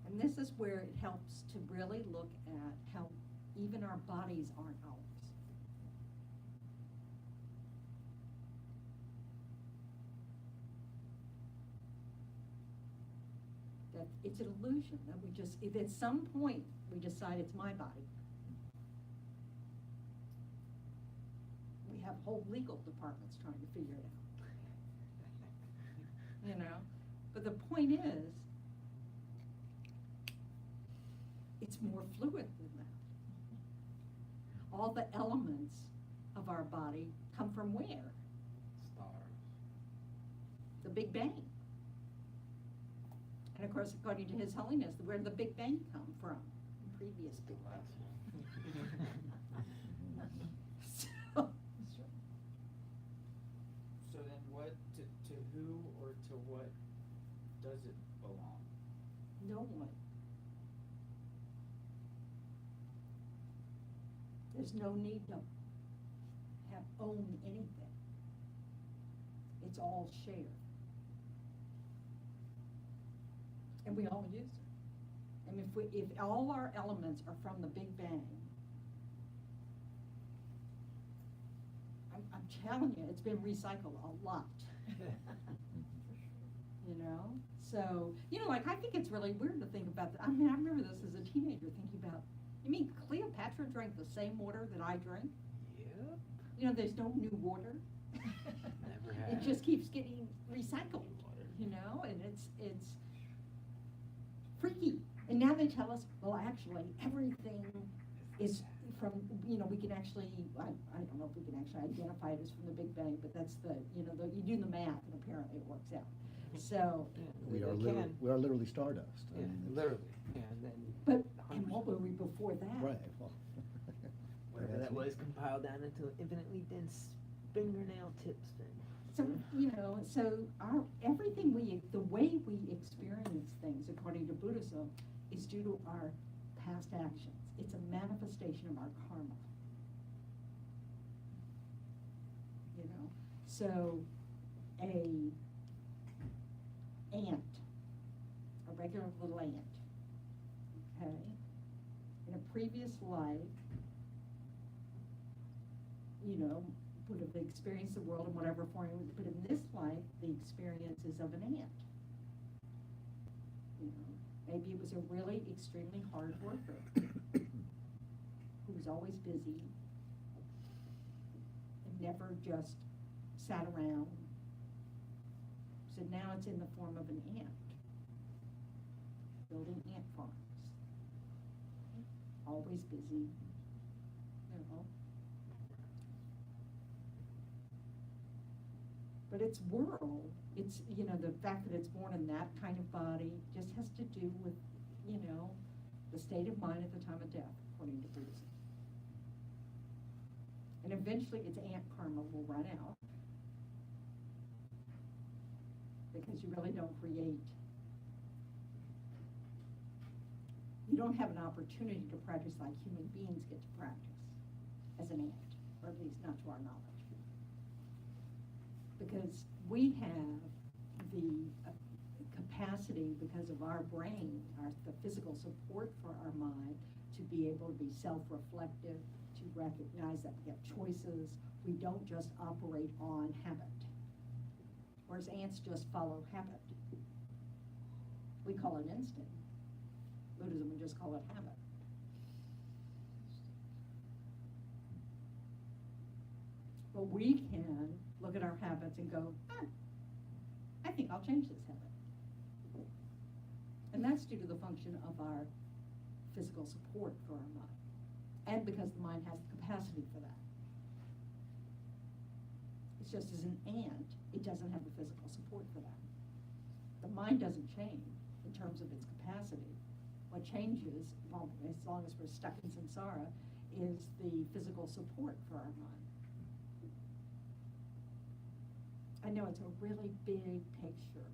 And this is where it helps to really look at how even our bodies aren't ours. That it's an illusion, that we just, if at some point we decide it's my body, we have whole legal departments trying to figure it out. You know? But the point is, it's more fluid than that. All the elements of our body come from where? Stars. The Big Bang. And of course, according to His Holiness, where did the Big Bang come from? The previous Big Bang. So then what, to who or to what does it belong? No one. There's no need to own anything. It's all shared. And we all use it. And if all our elements are from the Big Bang, I'm telling you, it's been recycled a lot. You know? So, you know, like, I think it's really weird to think about that. I mean, I remember this as a teenager thinking about, you mean Cleopatra drank the same water that I drink? Yep. You know, there's no new water. Never It had. just keeps getting recycled, you know, and it's freaky. And now they tell us, well, actually, everything is from, you know, we can actually, I don't know if we can actually identify it as from the Big Bang, but that's the, you know, you do the math and apparently it works out. So, Yeah, We are literally stardust. I Yeah, mean, it's- literally. Yeah, and then. but, and what were we before that? Right, well. Whatever that was compiled down into an infinitely dense fingernail tips thing. So, you know, so everything the way we experience things according to Buddhism is due to our past actions. It's a manifestation of our karma. You know, so a regular little ant, okay, in a previous life would have experienced the world in whatever form, but in this life, the experience is of an ant. Maybe it was a really extremely hard worker who was always busy and never just sat around. So now it's in the form of an ant, building ant farms. Always busy, But its world, it's, the fact that it's born in that kind of body just has to do with, the state of mind at the time of death, according to Buddhism. And eventually its ant karma will run out, because you really don't create, you don't have an opportunity to practice like human beings get to practice as an ant, or at least not to our knowledge. Because we have the capacity, because of our brain, the physical support for our mind, to be able to be self-reflective, to recognize that we have choices. We don't just operate on habit. Whereas ants just follow habit. We call it instinct. Buddhism would just call it habit. But we can look at our habits and go, I think I'll change this habit. And that's due to the function of our physical support for our mind. And because the mind has the capacity for that. It's just as an ant, it doesn't have the physical support for that. The mind doesn't change in terms of its capacity. What changes, well, as long as we're stuck in samsara, is the physical support for our mind. I know it's a really big picture.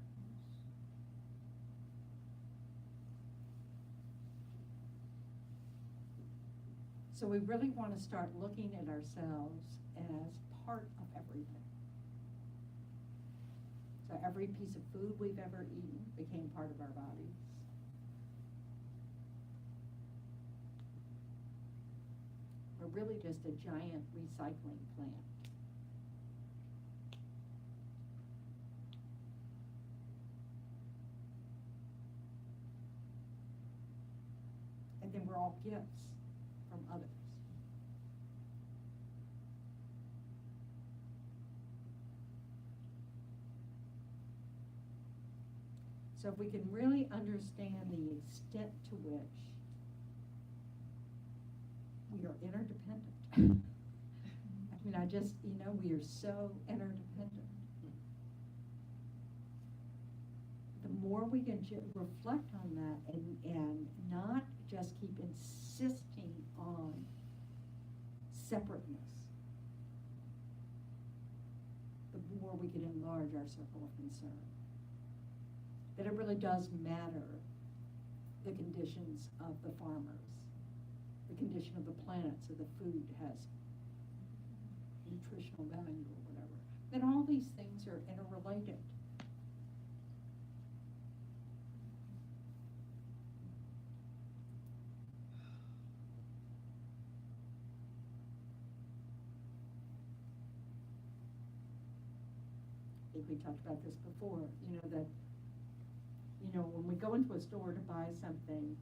So we really want to start looking at ourselves as part of everything. So every piece of food we've ever eaten became part of our bodies. We're really just a giant recycling plant. And then we're all gifts from others. So if we can really understand the extent to which we are interdependent. I mean, we are so interdependent. The more we can reflect on that and not just keep insisting on separateness, the more we can enlarge our circle of concern. That it really does matter the conditions of the farmers, the condition of the planet, so the food has nutritional value or whatever. That all these things are interrelated. I think we talked about this before, that when we go into a store to buy something,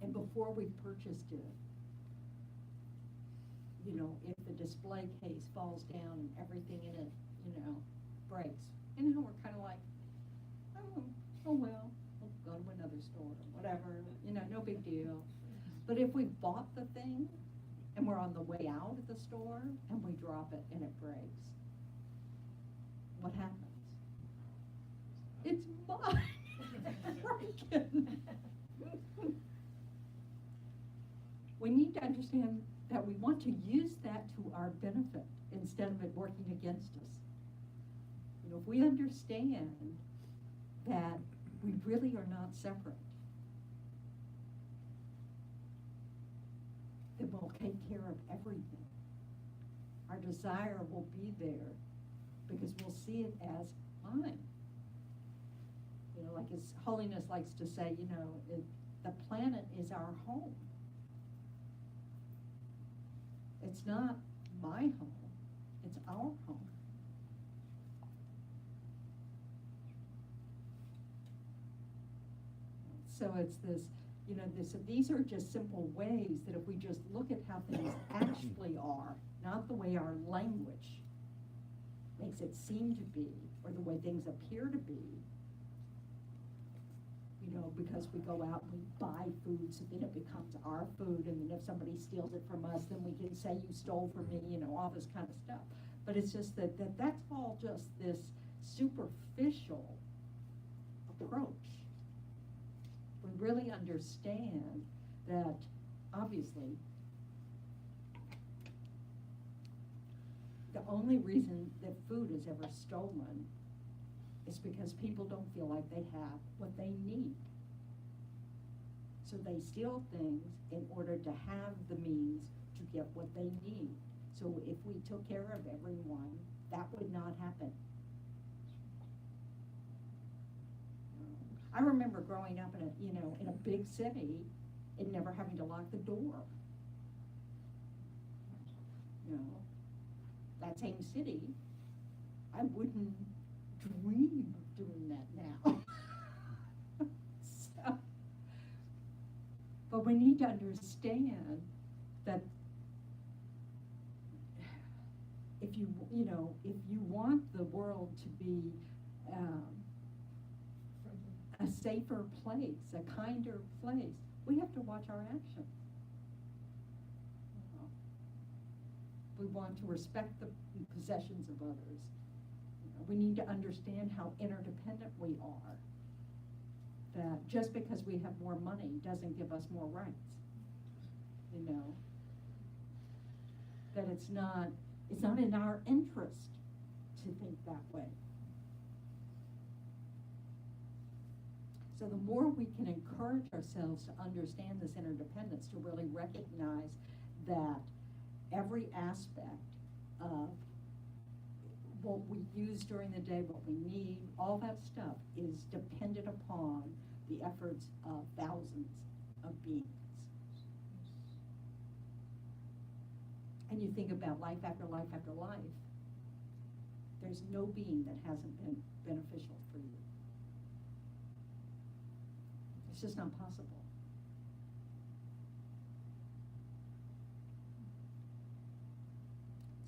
and before we've purchased it, if the display case falls down and everything in it, breaks, we're kind of like, oh well, we'll go to another store, whatever, no big deal. But if we've bought the thing, and we're on the way out of the store, and we drop it and it breaks, what happens? It's mine. We need to understand that we want to use that to our benefit instead of it working against us. If we understand that we really are not separate, then we'll take care of everything. Our desire will be there because we'll see it as mine. Like His Holiness likes to say, the planet is our home. it's not my home, it's our home. So it's this, these are just simple ways that if we just look at how things actually are, not the way our language makes it seem to be, or the way things appear to be, because we go out and we buy food, so then it becomes our food, and then if somebody steals it from us, then we can say you stole from me, all this kind of stuff. But it's just that's all just this superficial approach. We really understand that, obviously, the only reason that food is ever stolen is because people don't feel like they have what they need. So they steal things in order to have the means to get what they need. So if we took care of everyone, that would not happen. I remember growing up in a big city and never having to lock the door. That same city, I wouldn't dream of doing that now. But we need to understand that if you want the world to be a safer place, a kinder place, we have to watch our actions. We want to respect the possessions of others. We need to understand how interdependent we are. That just because we have more money doesn't give us more rights. That it's not in our interest to think that way. So the more we can encourage ourselves to understand this interdependence, to really recognize that every aspect of what we use during the day, what we need, all that stuff is dependent upon the efforts of thousands of beings. And you think about life after life after life, there's no being that hasn't been beneficial for you. It's just not possible.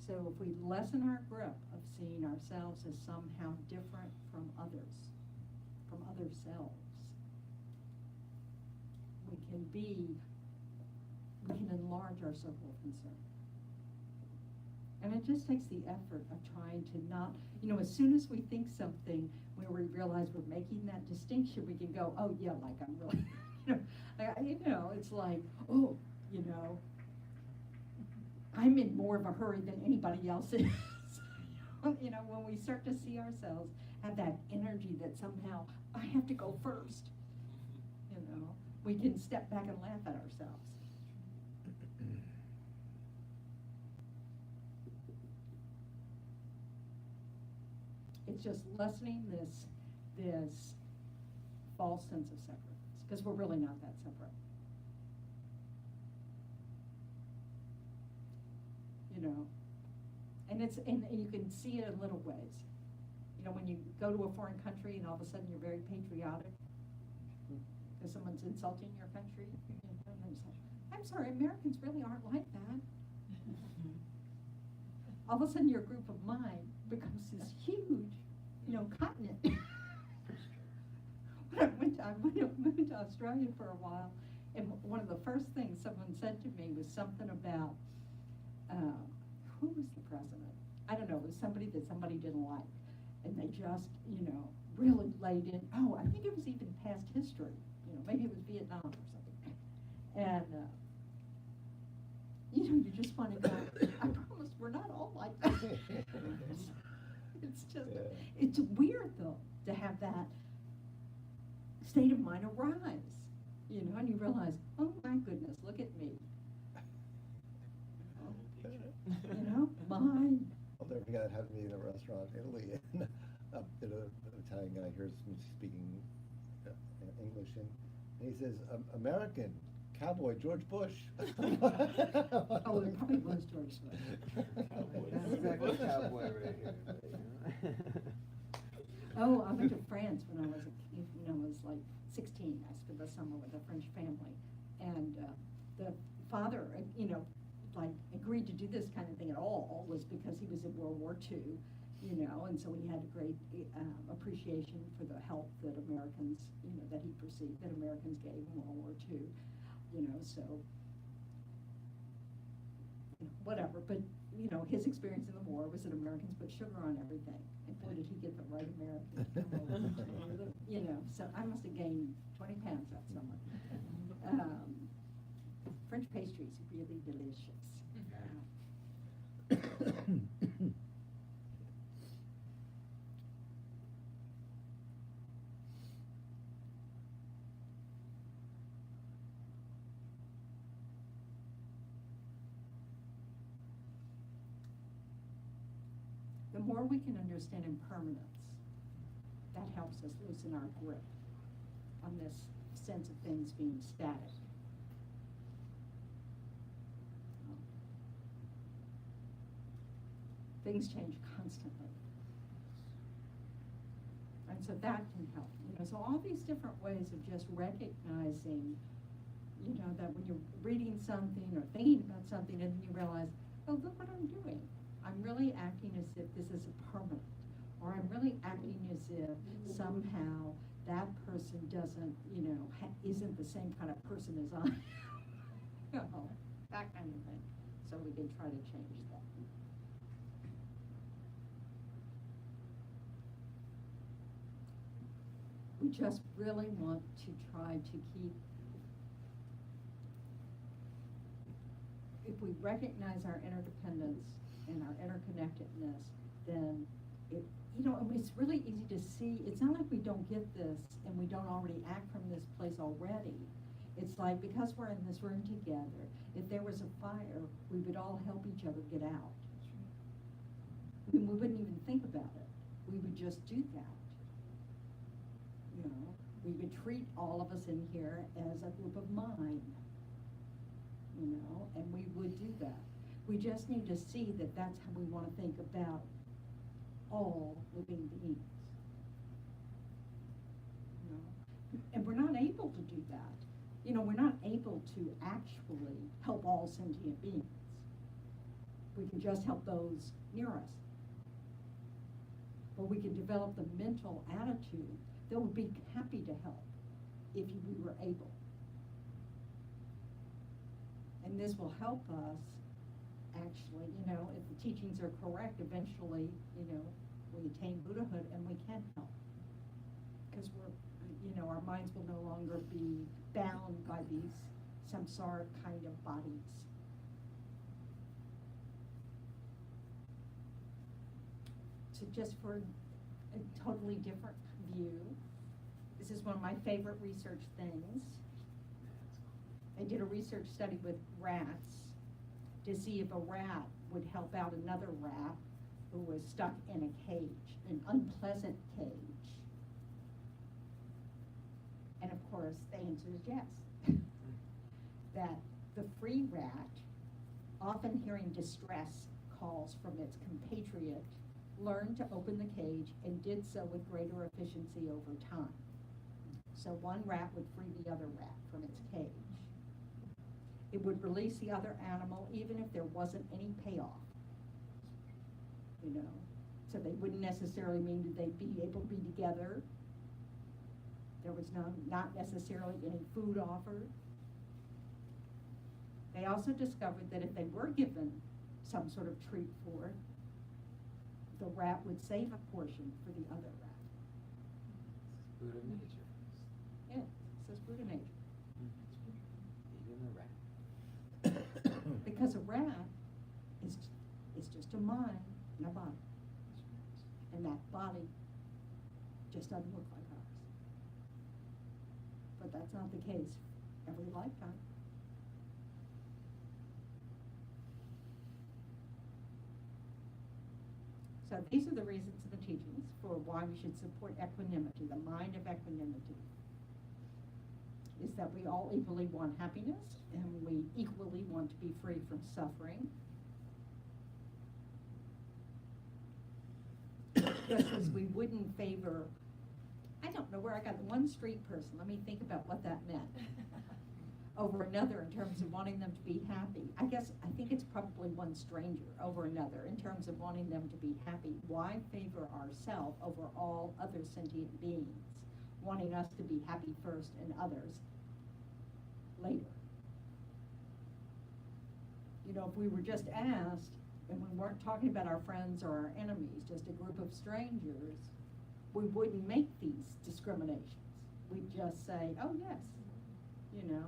So if we lessen our grip of seeing ourselves as somehow different from others, from other selves, we can enlarge our circle of concern. And it just takes the effort of trying to not, as soon as we think something where we realize we're making that distinction, we can go, oh yeah, like I'm really, it's like, oh, I'm in more of a hurry than anybody else is. When we start to see ourselves have that energy that somehow I have to go first, we can step back and laugh at ourselves. It's just lessening this false sense of separateness, because we're really not that separate. And you can see it in little ways. When you go to a foreign country and all of a sudden you're very patriotic because someone's insulting your country, and it's like, I'm sorry, Americans really aren't like that. All of a sudden your group of mine becomes this huge, continent. I went to Australia for a while, and one of the first things someone said to me was something about, who was the president? I don't know, it was somebody that somebody didn't like. And they just, really laid in, I think it was even past history, maybe it was Vietnam or something. And, you just want to go, I promise we're not all like that. It's just, it's weird though, to have that state of mind arise, and you realize, oh my goodness, look at me. Mine. I'll never forget, it happened to me in a restaurant in Italy, and an Italian guy hears me speaking English, and he says, American, cowboy George Bush. Oh, it probably was George Bush. Cowboy. That's exactly cowboy right here, but, you know. Oh, I went to France when I was like 16. I spent the summer with a French family, and the father, like agreed to do this kind of thing at all was because he was in World War II, and so he had a great appreciation for the help that Americans, that he perceived that Americans gave in World War II, so whatever. But his experience in the war was that Americans put sugar on everything. And boy, did he get the right American. So I must have gained 20 pounds that summer. French pastries, really delicious. The more we can understand impermanence, that helps us loosen our grip on this sense of things being static. Things change constantly. And so that can help. So all these different ways of just recognizing, that when you're reading something or thinking about something and then you realize, oh, look what I'm doing. I'm really acting as if this is a permanent, or I'm really acting as if somehow that person doesn't, isn't the same kind of person as I am. That kind of thing. So we can try to change that. We just really want to try to keep, if we recognize our interdependence and our interconnectedness, then it's really easy to see. It's not like we don't get this and we don't already act from this place already. It's like, because we're in this room together, if there was a fire, we would all help each other get out. We wouldn't even think about it. We would just do that. We would treat all of us in here as a group of mind, and we would do that. We just need to see that that's how we want to think about all living beings. And we're not able to do that. We're not able to actually help all sentient beings. We can just help those near us. But we can develop the mental attitude that would be happy to help if we were able. And this will help us actually, if the teachings are correct, eventually, we attain Buddhahood and we can help. Because our minds will no longer be bound by these samsara kind of bodies. So just for a totally different view, this is one of my favorite research things. I did a research study with rats to see if a rat would help out another rat who was stuck in a cage, an unpleasant cage. And of course, the answer is yes. That the free rat, often hearing distress calls from its compatriot, learned to open the cage and did so with greater efficiency over time. So one rat would free the other rat from its cage. It would release the other animal even if there wasn't any payoff. So they wouldn't necessarily mean that they'd be able to be together. There was not necessarily any food offered. They also discovered that if they were given some sort of treat for it, the rat would save a portion for the other rat. Buddha nature. Yeah, it says Buddha nature. Even the rat. Because a rat is just a mind and a body. And that body just doesn't look like ours. But that's not the case every lifetime. So these are the reasons in the teachings for why we should support equanimity, the mind of equanimity. is that we all equally want happiness and we equally want to be free from suffering. Just as we wouldn't favor, I don't know where I got the one street person, let me think about what that meant, over another in terms of wanting them to be happy. I think it's probably one stranger over another in terms of wanting them to be happy. Why favor ourselves over all other sentient beings, wanting us to be happy first and others later? You know, if we were just asked, and we weren't talking about our friends or our enemies, just a group of strangers, we wouldn't make these discriminations. We'd just say, oh yes, you know.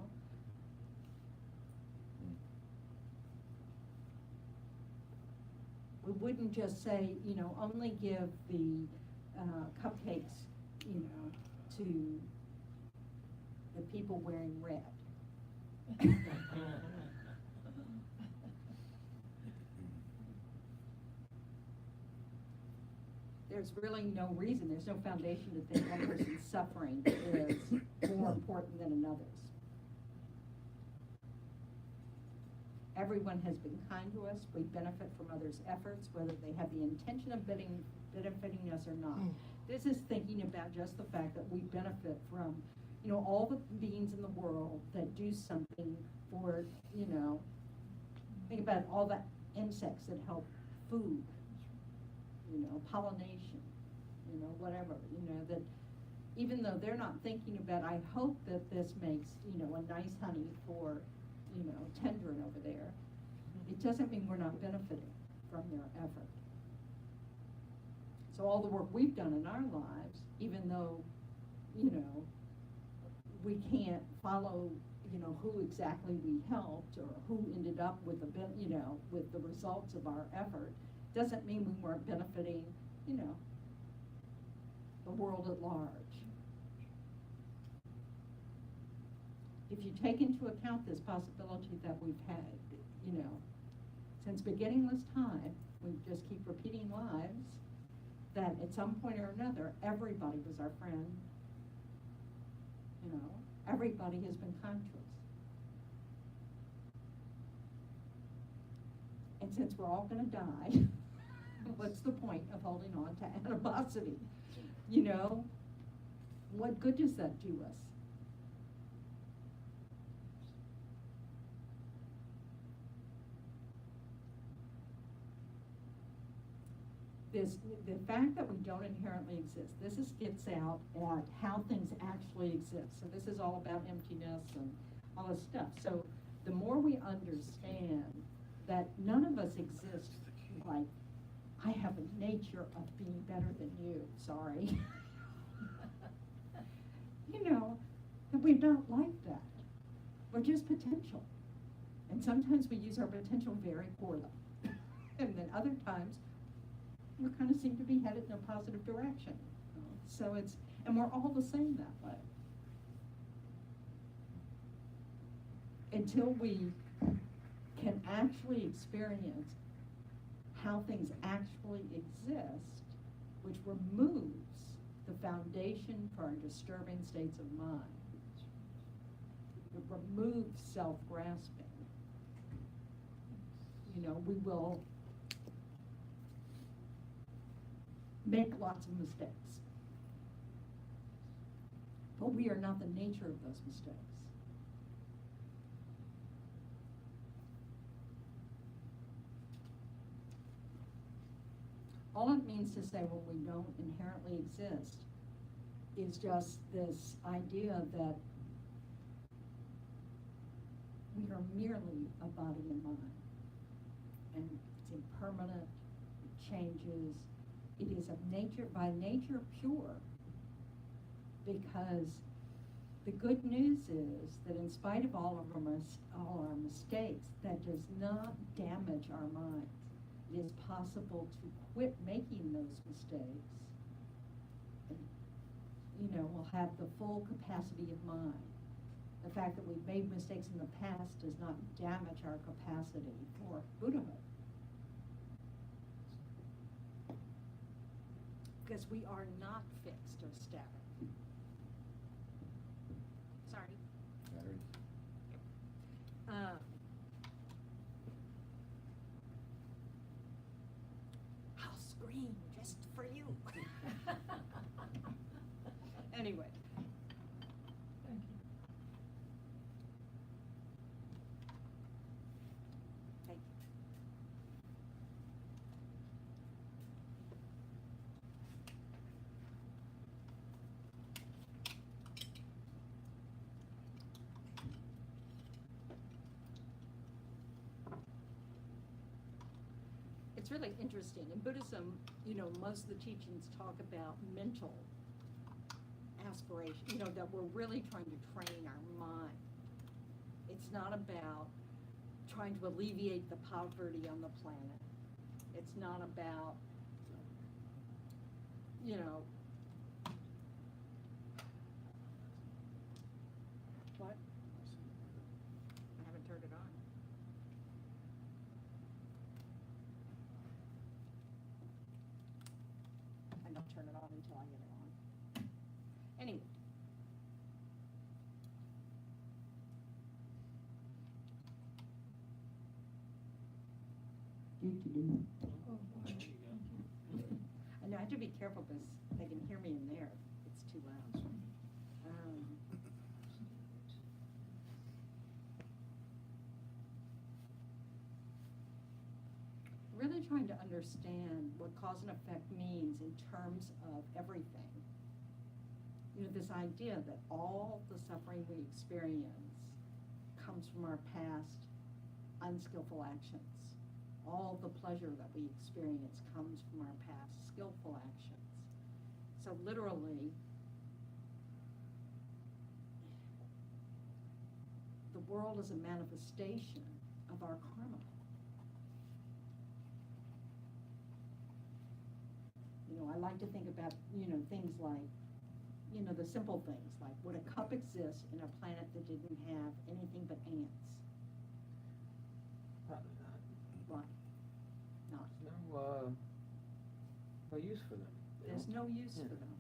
We wouldn't just say, you know, only give the cupcakes, you know, to the people wearing red. There's really no reason, there's no foundation to think one person's suffering is more important than another's. Everyone has been kind to us, we benefit from others' efforts, whether they have the intention of benefiting us or not. This is thinking about just the fact that we benefit from, you know, all the beings in the world that do something for, you know, think about all the insects that help food, you know, pollination, you know, whatever, you know, that even though they're not thinking about, I hope that this makes, you know, a nice honey for, you know, Tendrin over there, it doesn't mean we're not benefiting from their effort. So all the work we've done in our lives, even though, you know, we can't follow, you know, who exactly we helped or who ended up with the, you know, with the results of our effort, doesn't mean we weren't benefiting, you know, the world at large. If you take into account this possibility that we've had, you know, since beginningless time, we just keep repeating lives, that at some point or another, everybody was our friend, you know, everybody has been kind to us. And since we're all gonna die, what's the point of holding on to animosity? You know, what good does that do us? The fact that we don't inherently exist, gets out at how things actually exist. So this is all about emptiness and all this stuff. So the more we understand that none of us exist like, I have a nature of being better than you, sorry. You know, that we're not like that. We're just potential. And sometimes we use our potential very poorly. And then other times, we kind of seem to be headed in a positive direction. So it's, and we're all the same that way. Until we can actually experience how things actually exist, which removes the foundation for our disturbing states of mind. It removes self-grasping. You know, we will make lots of mistakes. But we are not the nature of those mistakes. All it means to say when we don't inherently exist is just this idea that we are merely a body and mind. And it's impermanent, it changes, it is of nature, by nature pure. Because the good news is that in spite of all our mistakes, that does not damage our minds. It is possible to quit making those mistakes. And, you know, we'll have the full capacity of mind. The fact that we've made mistakes in the past does not damage our capacity for Buddhahood. Because we are not fixed or static. Sorry. just for you. Anyway. Thank you. Thank you. It's really interesting. In Buddhism, you know, most of the teachings talk about mental aspiration, you know, that we're really trying to train our mind. It's not about trying to alleviate the poverty on the planet. It's not about, you know, what? I haven't turned it on. I don't turn it on until I get it on. Anyway. Oh, there you go. I know, I have to be careful because they can hear me in there. It's too loud. Really trying to understand what cause and effect means in terms of everything. You know, this idea that all the suffering we experience comes from our past unskillful actions. All the pleasure that we experience comes from our past skillful actions. So literally, the world is a manifestation of our karma. You know, I like to think about, you know, things like, you know, the simple things, like would a cup exist in a planet that didn't have anything but ants? Probably not. Why? Not. No use for them. They There's don't- no use yeah. for them.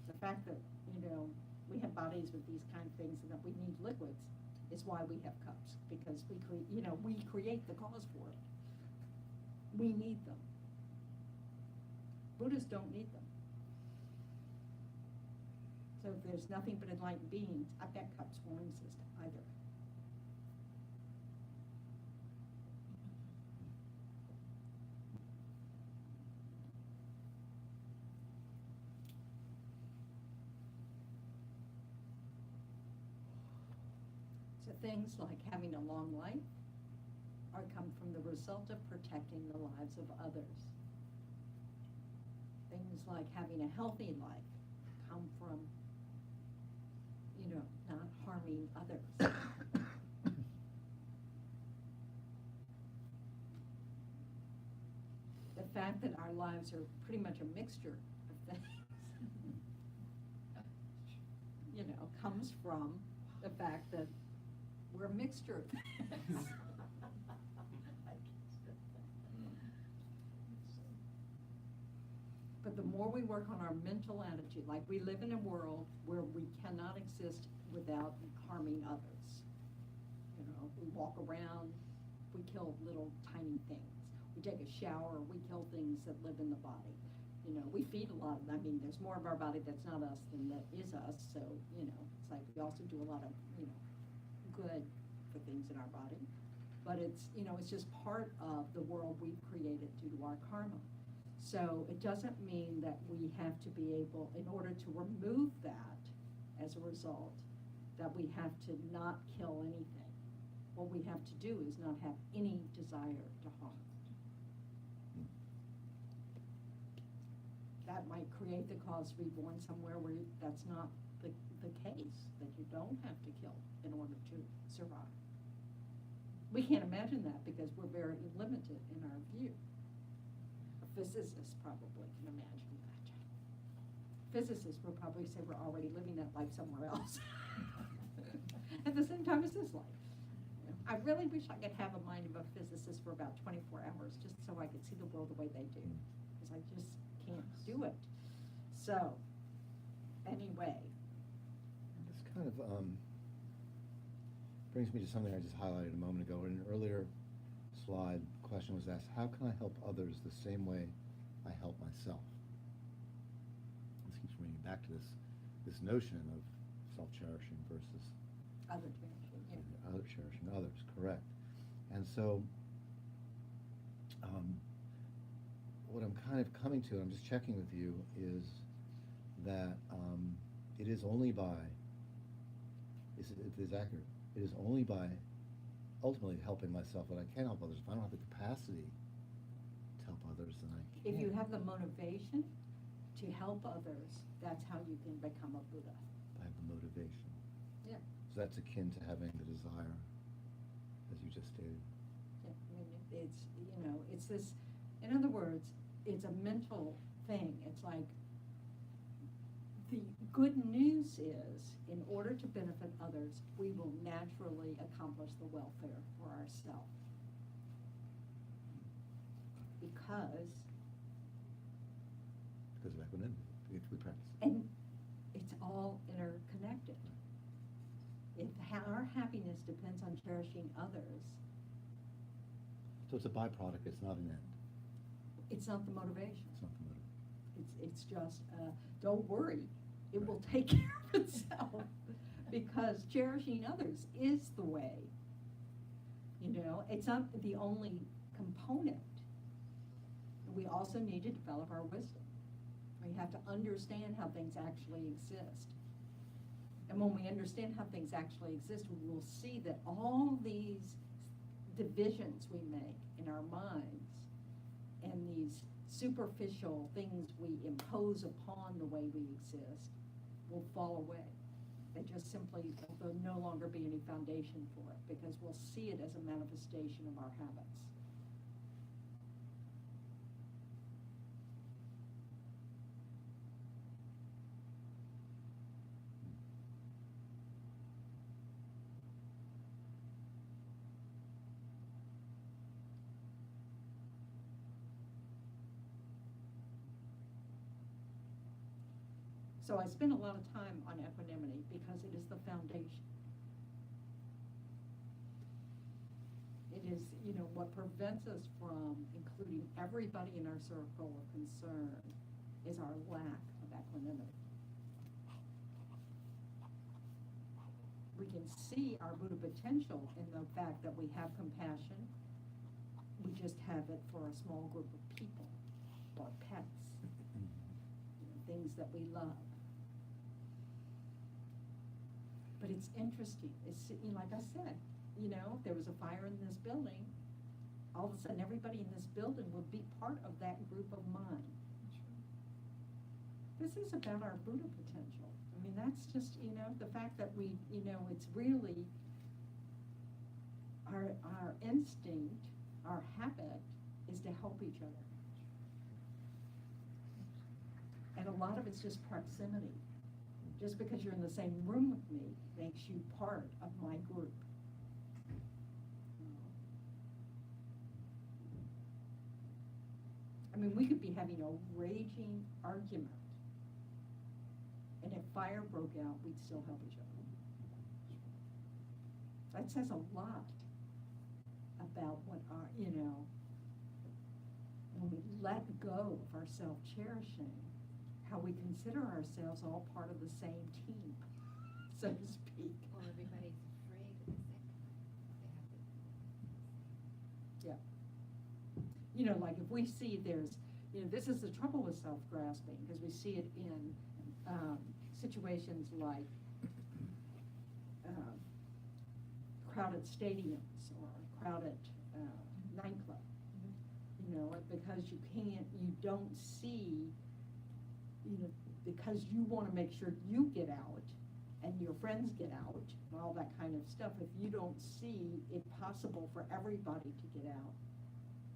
The fact that, you know, we have bodies with these kind of things and that we need liquids is why we have cups, because we create, you know, we create the cause for it. We need them. Buddhists don't need them. So if there's nothing but enlightened beings, I bet cups won't exist either. So things like having a long life are come from the result of protecting the lives of others. Things like having a healthy life come from, you know, not harming others. The fact that our lives are pretty much a mixture of things, you know, comes from the fact that we're a mixture of things. But the more we work on our mental attitude, like we live in a world where we cannot exist without harming others. You know, we walk around, we kill little tiny things. We take a shower, we kill things that live in the body. You know, we feed a lot of, I mean, there's more of our body that's not us than that is us. So, you know, it's like we also do a lot of, you know, good for things in our body. But it's, you know, it's just part of the world we've created due to our karma. So it doesn't mean that we have to be able, in order to remove that as a result, that we have to not kill anything. What we have to do is not have any desire to harm. That might create the cause to be born somewhere where that's not the case, that you don't have to kill in order to survive. We can't imagine that because we're very limited in our view. A physicist probably can imagine that. Physicists will probably say we're already living that life somewhere else. At the same time as this life. I really wish I could have a mind of a physicist for about 24 hours just so I could see the world the way they do. Because I just can't do it. So, anyway. This kind of brings me to something I just highlighted a moment ago in an earlier slide, question was asked, how can I help others the same way I help myself? This keeps bringing back to this notion of self-cherishing versus Other cherishing, yeah. other cherishing others, correct. And so, what I'm kind of coming to, and I'm just checking with you, is that it is only by, it is accurate, it is only by ultimately helping myself that I can help others. If I don't have the capacity to help others, then I can't. If you have the motivation to help others, that's how you can become a Buddha. I have the motivation. Yeah. So that's akin to having the desire, as you just stated. Yeah, I mean, it's, you know, it's this, in other words, it's a mental thing. It's like, the good news is, in order to benefit others, we will naturally accomplish the welfare for ourselves. Because Because of equanimity, we practice. And it's all interconnected. If our happiness depends on cherishing others, So it's a byproduct, it's not an end. it's not the motivation. It's not the motive. It's just, don't worry, it will take care of itself. Because cherishing others is the way. You know, it's not the only component. We also need to develop our wisdom. We have to understand how things actually exist. And when we understand how things actually exist, we will see that all these divisions we make in our minds and these superficial things we impose upon the way we exist will fall away. They just simply, there'll no longer be any foundation for it, because we'll see it as a manifestation of our habits. So I spend a lot of time on equanimity because it is the foundation. It is, you know, what prevents us from including everybody in our circle of concern is our lack of equanimity. We can see our Buddha potential in the fact that we have compassion. We just have it for a small group of people or pets, you know, things that we love. But it's interesting. It's, you know, like I said, you know, if there was a fire in this building, all of a sudden everybody in this building would be part of that group of mind. This is about our Buddha potential. I mean, that's just, you know, the fact that we, you know, it's really our instinct, our habit is to help each other. And a lot of it's just proximity. Just because you're in the same room with me makes you part of my group. I mean, we could be having a raging argument, and if fire broke out, we'd still help each other. That says a lot about what our, you know, when we let go of our self-cherishing, how we consider ourselves all part of the same team, so to speak. Well, everybody's afraid of the second one. They have to. Yeah. You know, like if we see there's, you know, this is the trouble with self-grasping, because we see it in situations like crowded stadiums or crowded nightclub. You know, because you don't see, you know, because you want to make sure you get out and your friends get out and all that kind of stuff, if you don't see it possible for everybody to get out,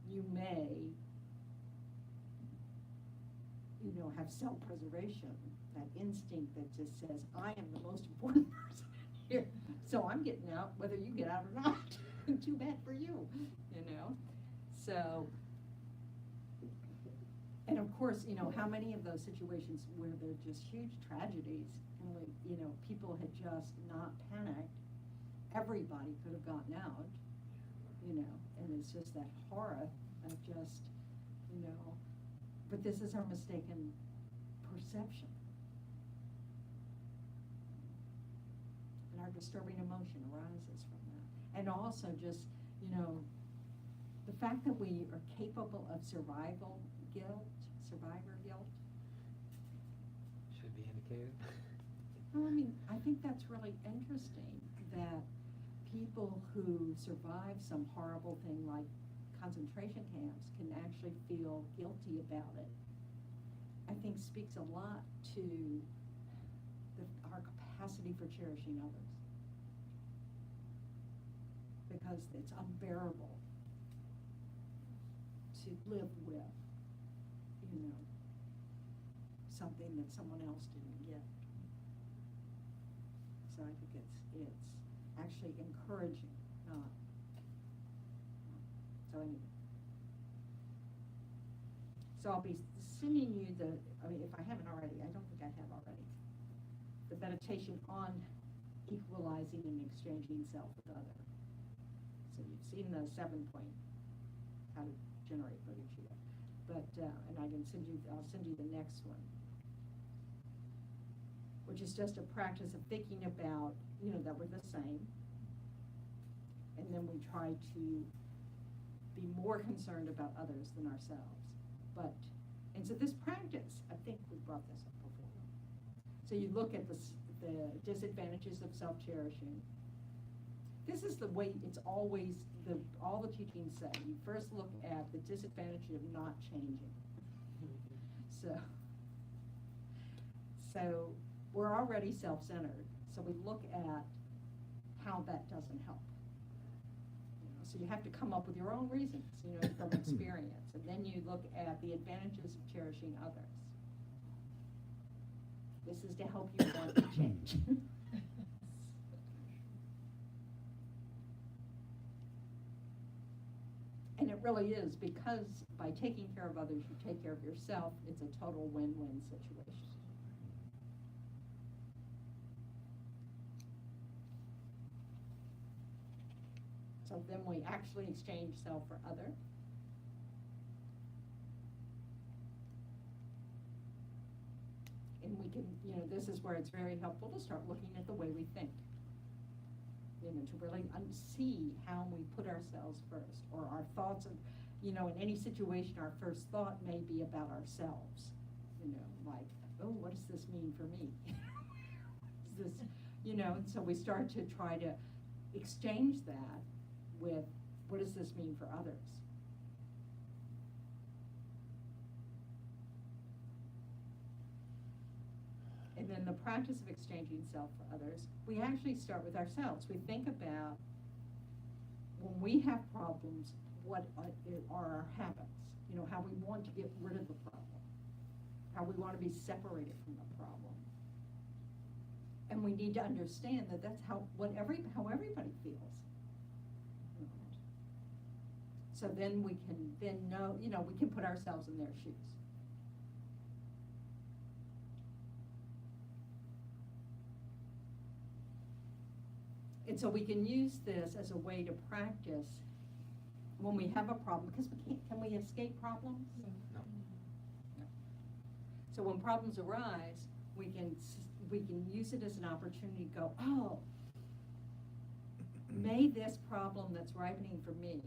you may, you know, have self-preservation, that instinct that just says, I am the most important person here, so I'm getting out whether you get out or not. Too bad for you, you know? So, and of course, you know, how many of those situations where there are just huge tragedies and, you know, people had just not panicked, everybody could have gotten out, you know, and it's just that horror of just, but this is our mistaken perception. And our disturbing emotion arises from that. And also just, the fact that we are capable of survivor guilt. Should be indicated. Well, I mean, I think that's really interesting that people who survive some horrible thing like concentration camps can actually feel guilty about it. I think speaks a lot to our capacity for cherishing others. Because it's unbearable to live with, something that someone else didn't get. So I think it's actually encouraging, not. So anyway. So I'll be sending you if I haven't already, I don't think I have already, the meditation on equalizing and exchanging self with other. So you've seen the 7-point, how to generate virtue. But, and I'll send you the next one, which is just a practice of thinking about, that we're the same. And then we try to be more concerned about others than ourselves. And so this practice, I think we brought this up before. So you look at the disadvantages of self-cherishing. This is the way it's always, all the teachings say. You first look at the disadvantage of not changing. So we're already self-centered. So we look at how that doesn't help. So you have to come up with your own reasons, from experience. And then you look at the advantages of cherishing others. This is to help you want to change. And it really is, because by taking care of others, you take care of yourself. It's a total win-win situation. So then we actually exchange self for other. And we can, this is where it's very helpful to start looking at the way we think. To really see how we put ourselves first, or our thoughts of, in any situation, our first thought may be about ourselves. Like, oh, what does this mean for me? Is this, and so we start to try to exchange that with, what does this mean for others? And then the practice of exchanging self for others, we actually start with ourselves. We think about, when we have problems, what are our habits? How we want to get rid of the problem, how we want to be separated from the problem. And we need to understand that that's how everybody feels. So then we can know, we can put ourselves in their shoes. And so we can use this as a way to practice when we have a problem, because can we escape problems? No. No. So when problems arise, we can use it as an opportunity to go, oh, may this problem that's ripening for me,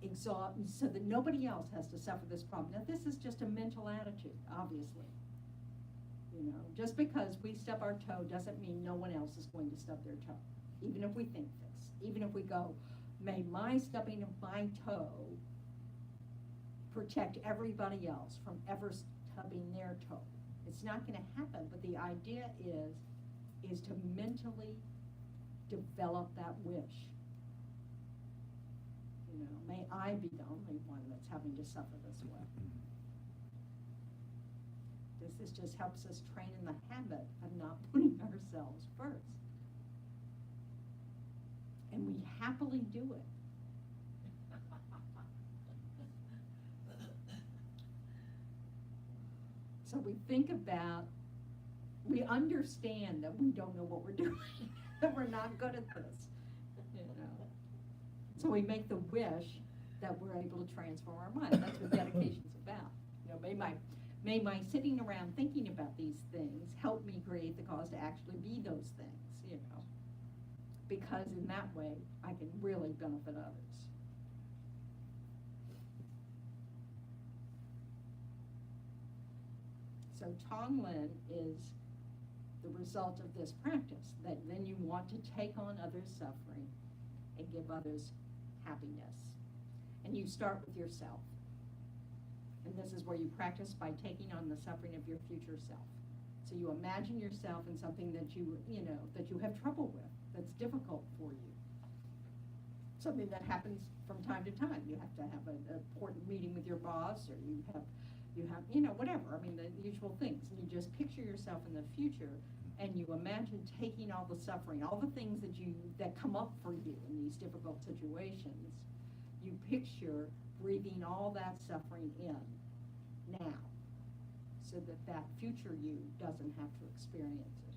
exhaust, so that nobody else has to suffer this problem. Now, this is just a mental attitude, obviously. Just because we stub our toe doesn't mean no one else is going to stub their toe. Even if we think this, even if we go, may my stubbing of my toe protect everybody else from ever stubbing their toe. It's not going to happen, but the idea is to mentally develop that wish. May I be the only one that's having to suffer this way. This just helps us train in the habit of not putting ourselves first. And we happily do it. So we understand that we don't know what we're doing, that we're not good at this. So we make the wish that we're able to transform our mind. That's what dedication's about. You know, may my sitting around thinking about these things help me create the cause to actually be those things, you know. Because in that way, I can really benefit others. So Tonglen is the result of this practice, that then you want to take on others' suffering and give others happiness. And you start with yourself. And this is where you practice by taking on the suffering of your future self. So you imagine yourself in something that you know, that you have trouble with, that's difficult for you. Something that happens from time to time. You have to have an important meeting with your boss, or you have, you know, whatever. I mean, the usual things. And you just picture yourself in the future, and you imagine taking all the suffering, all the things that come up for you in these difficult situations. You picture breathing all that suffering in now, so that that future you doesn't have to experience it.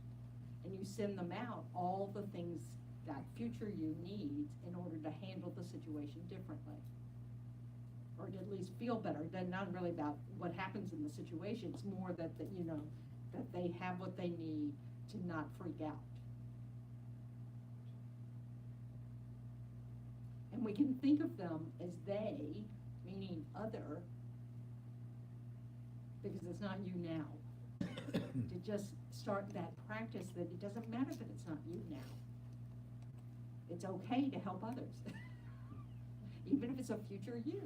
And you send them out all the things that future you needs in order to handle the situation differently, or to at least feel better. Then not really about what happens in the situation. It's more that you know, that they have what they need to not freak out. And we can think of them as they, meaning other, because it's not you now. To just start that practice that it doesn't matter that it's not you now. It's okay to help others, even if it's a future you.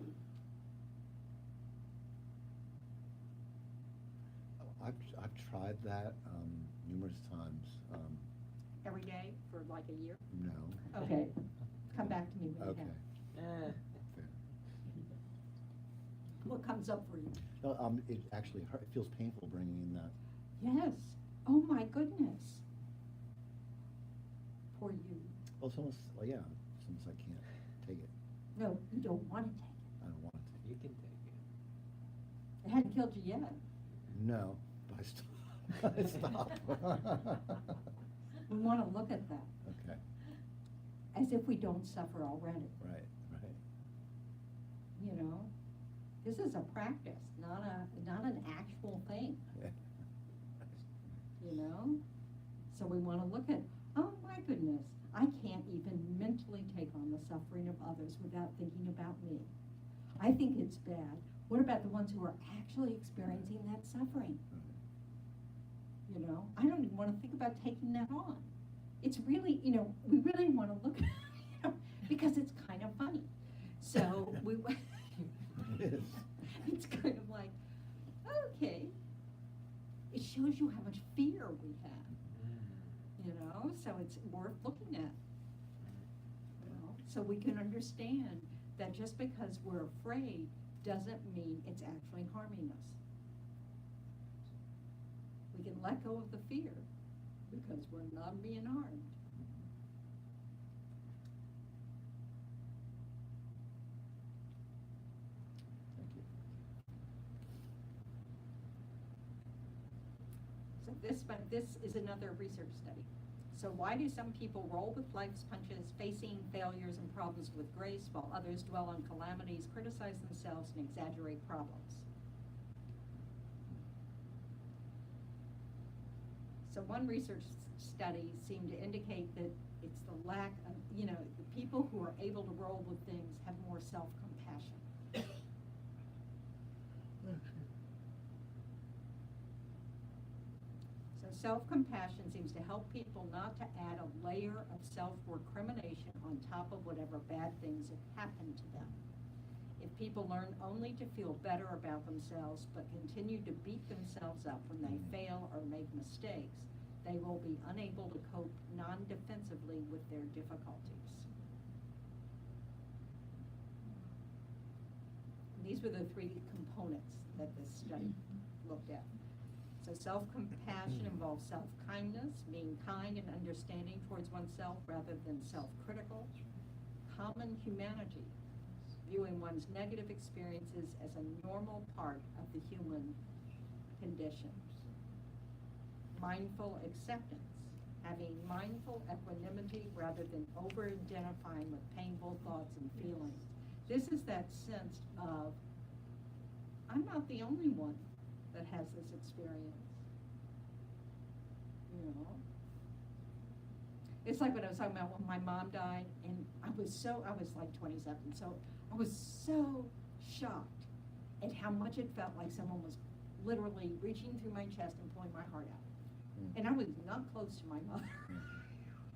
I've tried that numerous times. Every day for like a year? No. Okay, come back to me when you Okay. have. Fair. What comes up for you? No, it actually it feels painful bringing in that. Yes. Oh my goodness. Poor you. Well, it's almost, well, yeah, since I can't take it, No, you don't want to take I don't want to. You can take it. it. It hadn't killed you yet. No, but I stop. We want to look at that Okay, as if we don't suffer already. right. You know, this is a practice, not an actual thing. Yeah. You know, so we want to look at, oh my goodness, I can't even mentally take on the suffering of others without thinking about me. I think it's bad. What about the ones who are actually experiencing that suffering? You know, I don't even want to think about taking that on. It's really, you know, we really want to look at it, you know, because it's kind of funny. So we, It is. it's kind of like, okay, it shows you how much fear we have, you know, so it's worth looking at. You know, so we can understand that just because we're afraid doesn't mean it's actually harming us. We can let go of the fear because we're not being harmed. Thank you. So this is another research study. So why do some people roll with life's punches, facing failures and problems with grace, while others dwell on calamities, criticize themselves, and exaggerate problems? So one research study seemed to indicate that it's the lack of, you know, the people who are able to roll with things have more self-compassion. So self-compassion seems to help people not to add a layer of self-recrimination on top of whatever bad things have happened to them. If people learn only to feel better about themselves but continue to beat themselves up when they fail or make mistakes, they will be unable to cope non-defensively with their difficulties. These were the three components that this study looked at. So self-compassion involves self-kindness, being kind and understanding towards oneself rather than self-critical. Common humanity, viewing one's negative experiences as a normal part of the human condition. Mindful acceptance, having mindful equanimity rather than over-identifying with painful thoughts and feelings. This is that sense of, I'm not the only one that has this experience. You know? It's like what I was talking about when my mom died, and I was like 27, so I was so shocked at how much it felt like someone was literally reaching through my chest and pulling my heart out. Mm. And I was not close to my mother.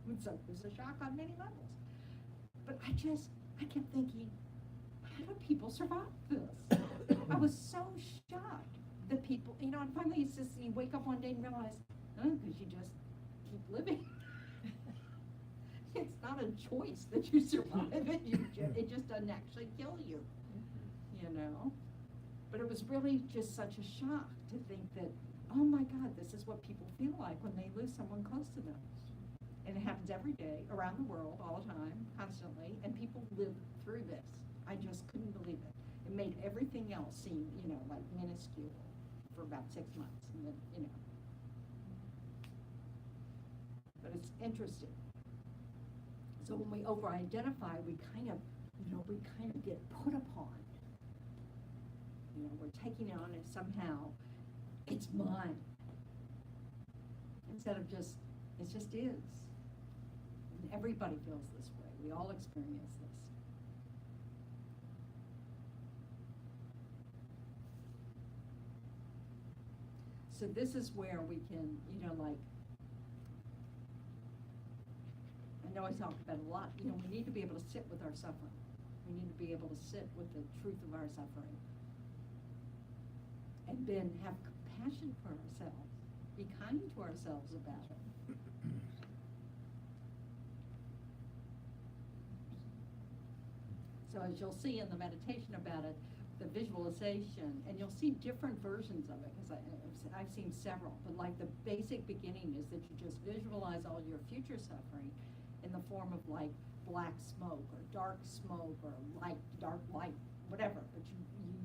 Mm. So it was a shock on many levels. But I kept thinking, how do people survive this? I was so shocked that people, and finally it's just, you wake up one day and realize, because you just keep living. It's not a choice that you survive it. It just doesn't actually kill you, you know? But it was really just such a shock to think that, oh my God, this is what people feel like when they lose someone close to them. And it happens every day, around the world, all the time, constantly, and people live through this. I just couldn't believe it. It made everything else seem, like minuscule for about 6 months, and then, But it's interesting. So when we over-identify, we kind of get put upon. We're taking it on as somehow it's mine. Instead of just, it just is. And everybody feels this way. We all experience this. So this is where we can, I know I talked about it a lot, we need to be able to sit with our suffering. We need to be able to sit with the truth of our suffering. And then have compassion for ourselves. Be kind to ourselves about it. So as you'll see in the meditation about it, the visualization, and you'll see different versions of it, because I've seen several, but like the basic beginning is that you just visualize all your future suffering in the form of like black smoke or dark smoke or dark light, whatever, but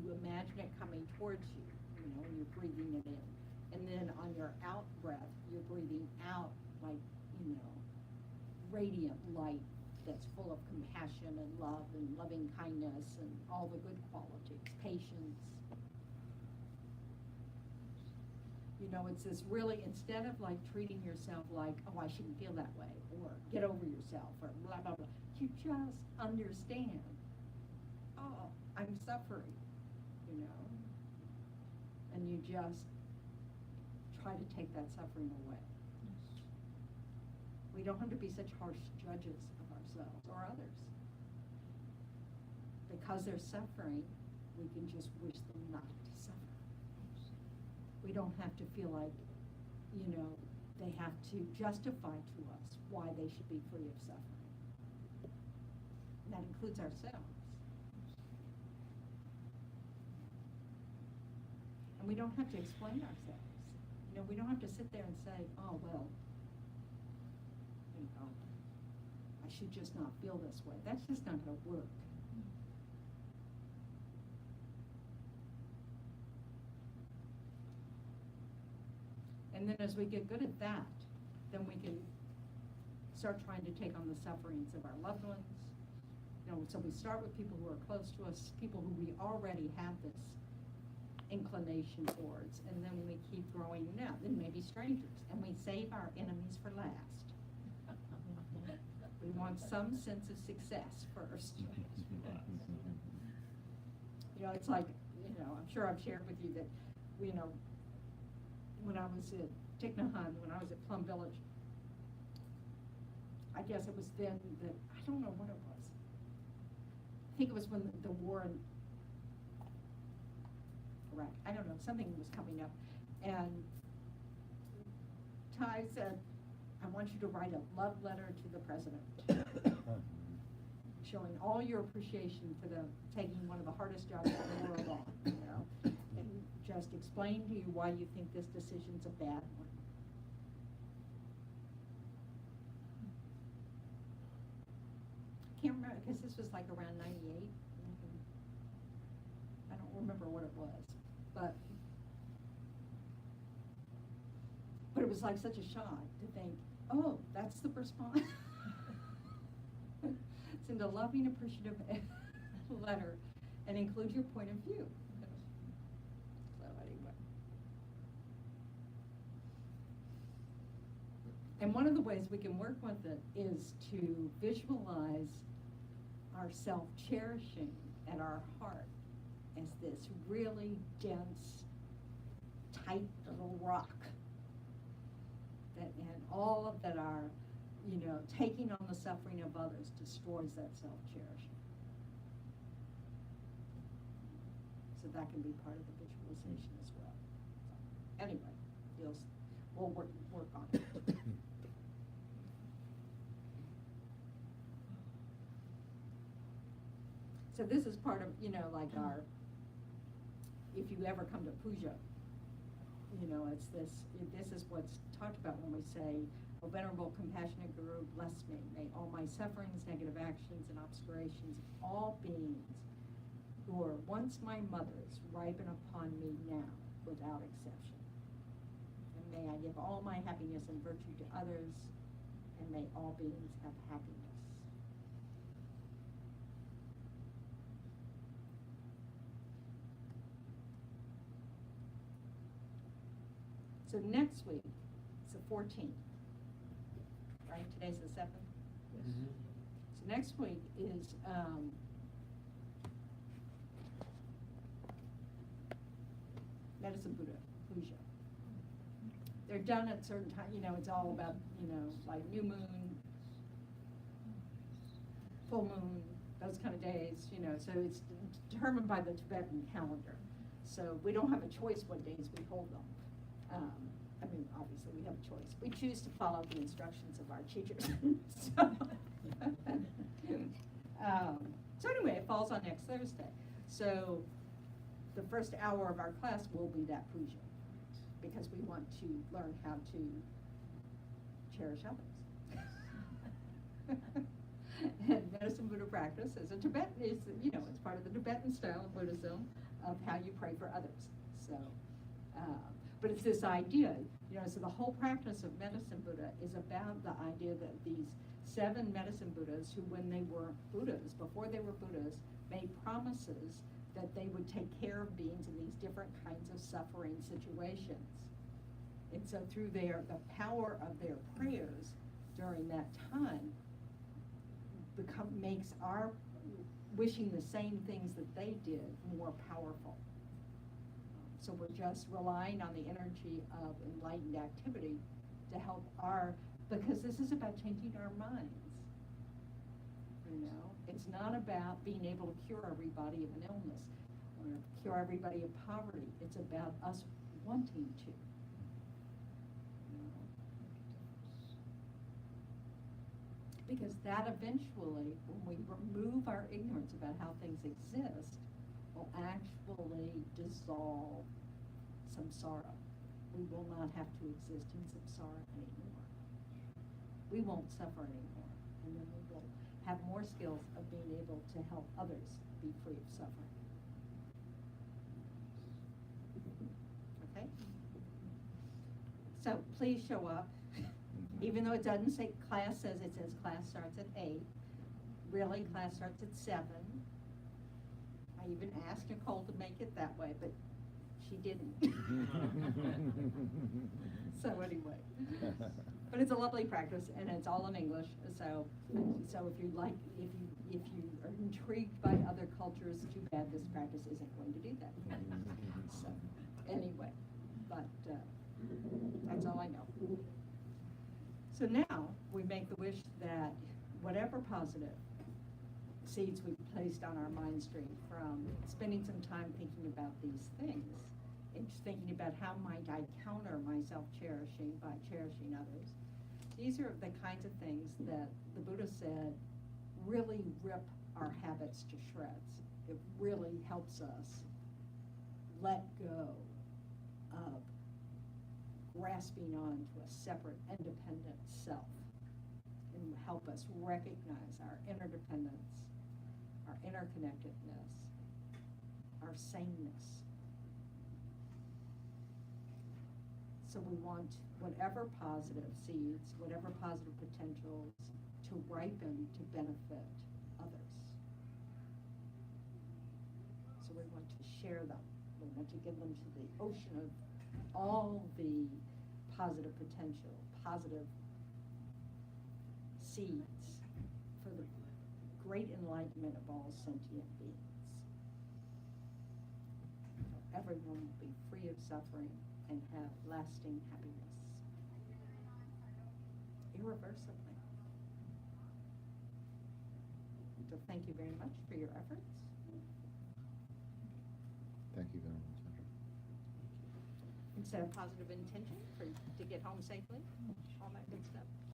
you imagine it coming towards you, and you're breathing it in. And then on your out breath, you're breathing out like, radiant light that's full of compassion and love and loving kindness and all the good qualities, patience. It's this really, instead of like treating yourself like, oh, I shouldn't feel that way, or get over yourself, or blah, blah, blah, you just understand, oh, I'm suffering, and you just try to take that suffering away. We don't have to be such harsh judges of ourselves or others. Because they're suffering, we can just wish them not to suffer. We don't have to feel like, they have to justify to us why they should be free of suffering. And that includes ourselves. And we don't have to explain ourselves. We don't have to sit there and say, oh, well, I should just not feel this way. That's just not going to work. And then as we get good at that, then we can start trying to take on the sufferings of our loved ones. So we start with people who are close to us, people who we already have this inclination towards, and then we keep growing it out. Then maybe strangers, and we save our enemies for last. We want some sense of success first. It's like, I'm sure I've shared with you that, when I was at Thich Nhat Hanh, when I was at Plum Village, I guess it was then that, I don't know what it was. I think it was when the war in Iraq, I don't know, something was coming up. And Ty said, I want you to write a love letter to the president, showing all your appreciation for taking one of the hardest jobs in the world on, and just explain to you why you think this decision's a bad one. Can't remember, because this was like around 98. I don't remember what it was, but it was like such a shock to think, Oh, that's the response. Send a loving, appreciative letter and include your point of view. So anyway. And one of the ways we can work with it is to visualize our self-cherishing at our heart as this really dense, tight little rock. That, and all of that are, you know, taking on the suffering of others destroys that self-cherishing. So that can be part of the visualization as well. So, anyway, we'll work on it. So this is part of, you know, like our, if you ever come to puja, you know, it's this is what's talked about when we say, "O venerable, compassionate Guru, bless me. May all my sufferings, negative actions, and obscurations of all beings who were once my mothers ripen upon me now without exception. And may I give all my happiness and virtue to others, and may all beings have happiness." So next week, it's the 14th, right? Today's the 7th? Yes. So next week is Medicine Buddha Puja. They're done at certain times, you know, it's all about, you know, like new moon, full moon, those kind of days, you know, so it's determined by the Tibetan calendar. So we don't have a choice what days we hold them. I mean, obviously we have a choice. We choose to follow the instructions of our teachers. So anyway, it falls on next Thursday. So the first hour of our class will be that puja, because we want to learn how to cherish others. And Medicine Buddha practice is a Tibetan, you know, it's part of the Tibetan style of Buddhism of how you pray for others. So, but it's this idea, you know, so the whole practice of Medicine Buddha is about the idea that these 7 Medicine Buddhas who, when they were Buddhas, before they were Buddhas, made promises that they would take care of beings in these different kinds of suffering situations. And so through the power of their prayers during that time makes our wishing the same things that they did more powerful. So we're just relying on the energy of enlightened activity to help because this is about changing our minds. You know, it's not about being able to cure everybody of an illness or cure everybody of poverty. It's about us wanting to. You know? Because that eventually, when we remove our ignorance about how things exist, will actually dissolve samsara. We will not have to exist in samsara anymore. We won't suffer anymore. And then we will have more skills of being able to help others be free of suffering. Okay? So please show up. Even though it doesn't say class says class starts at 8. Really, class starts at 7. I even asked Nicole to make it that way, but she didn't. So anyway, but it's a lovely practice, and it's all in English. So if you like, if you are intrigued by other cultures, too bad this practice isn't going to do that. So anyway, but that's all I know. So now we make the wish that whatever positive seeds we've placed on our mind stream from spending some time thinking about these things and just thinking about how might I counter my self-cherishing by cherishing others. These are the kinds of things that the Buddha said really rip our habits to shreds. It really helps us let go of grasping on to a separate, independent self and help us recognize our interdependence, our interconnectedness, our sameness. So we want whatever positive seeds, whatever positive potentials to ripen to benefit others. So we want to share them. We want to give them to the ocean of all the positive potential, positive seeds for the great enlightenment of all sentient beings. Everyone will be free of suffering and have lasting happiness. Irreversibly. So thank you very much for your efforts. Thank you very much, Sandra. Instead of positive intention to get home safely, all that good stuff.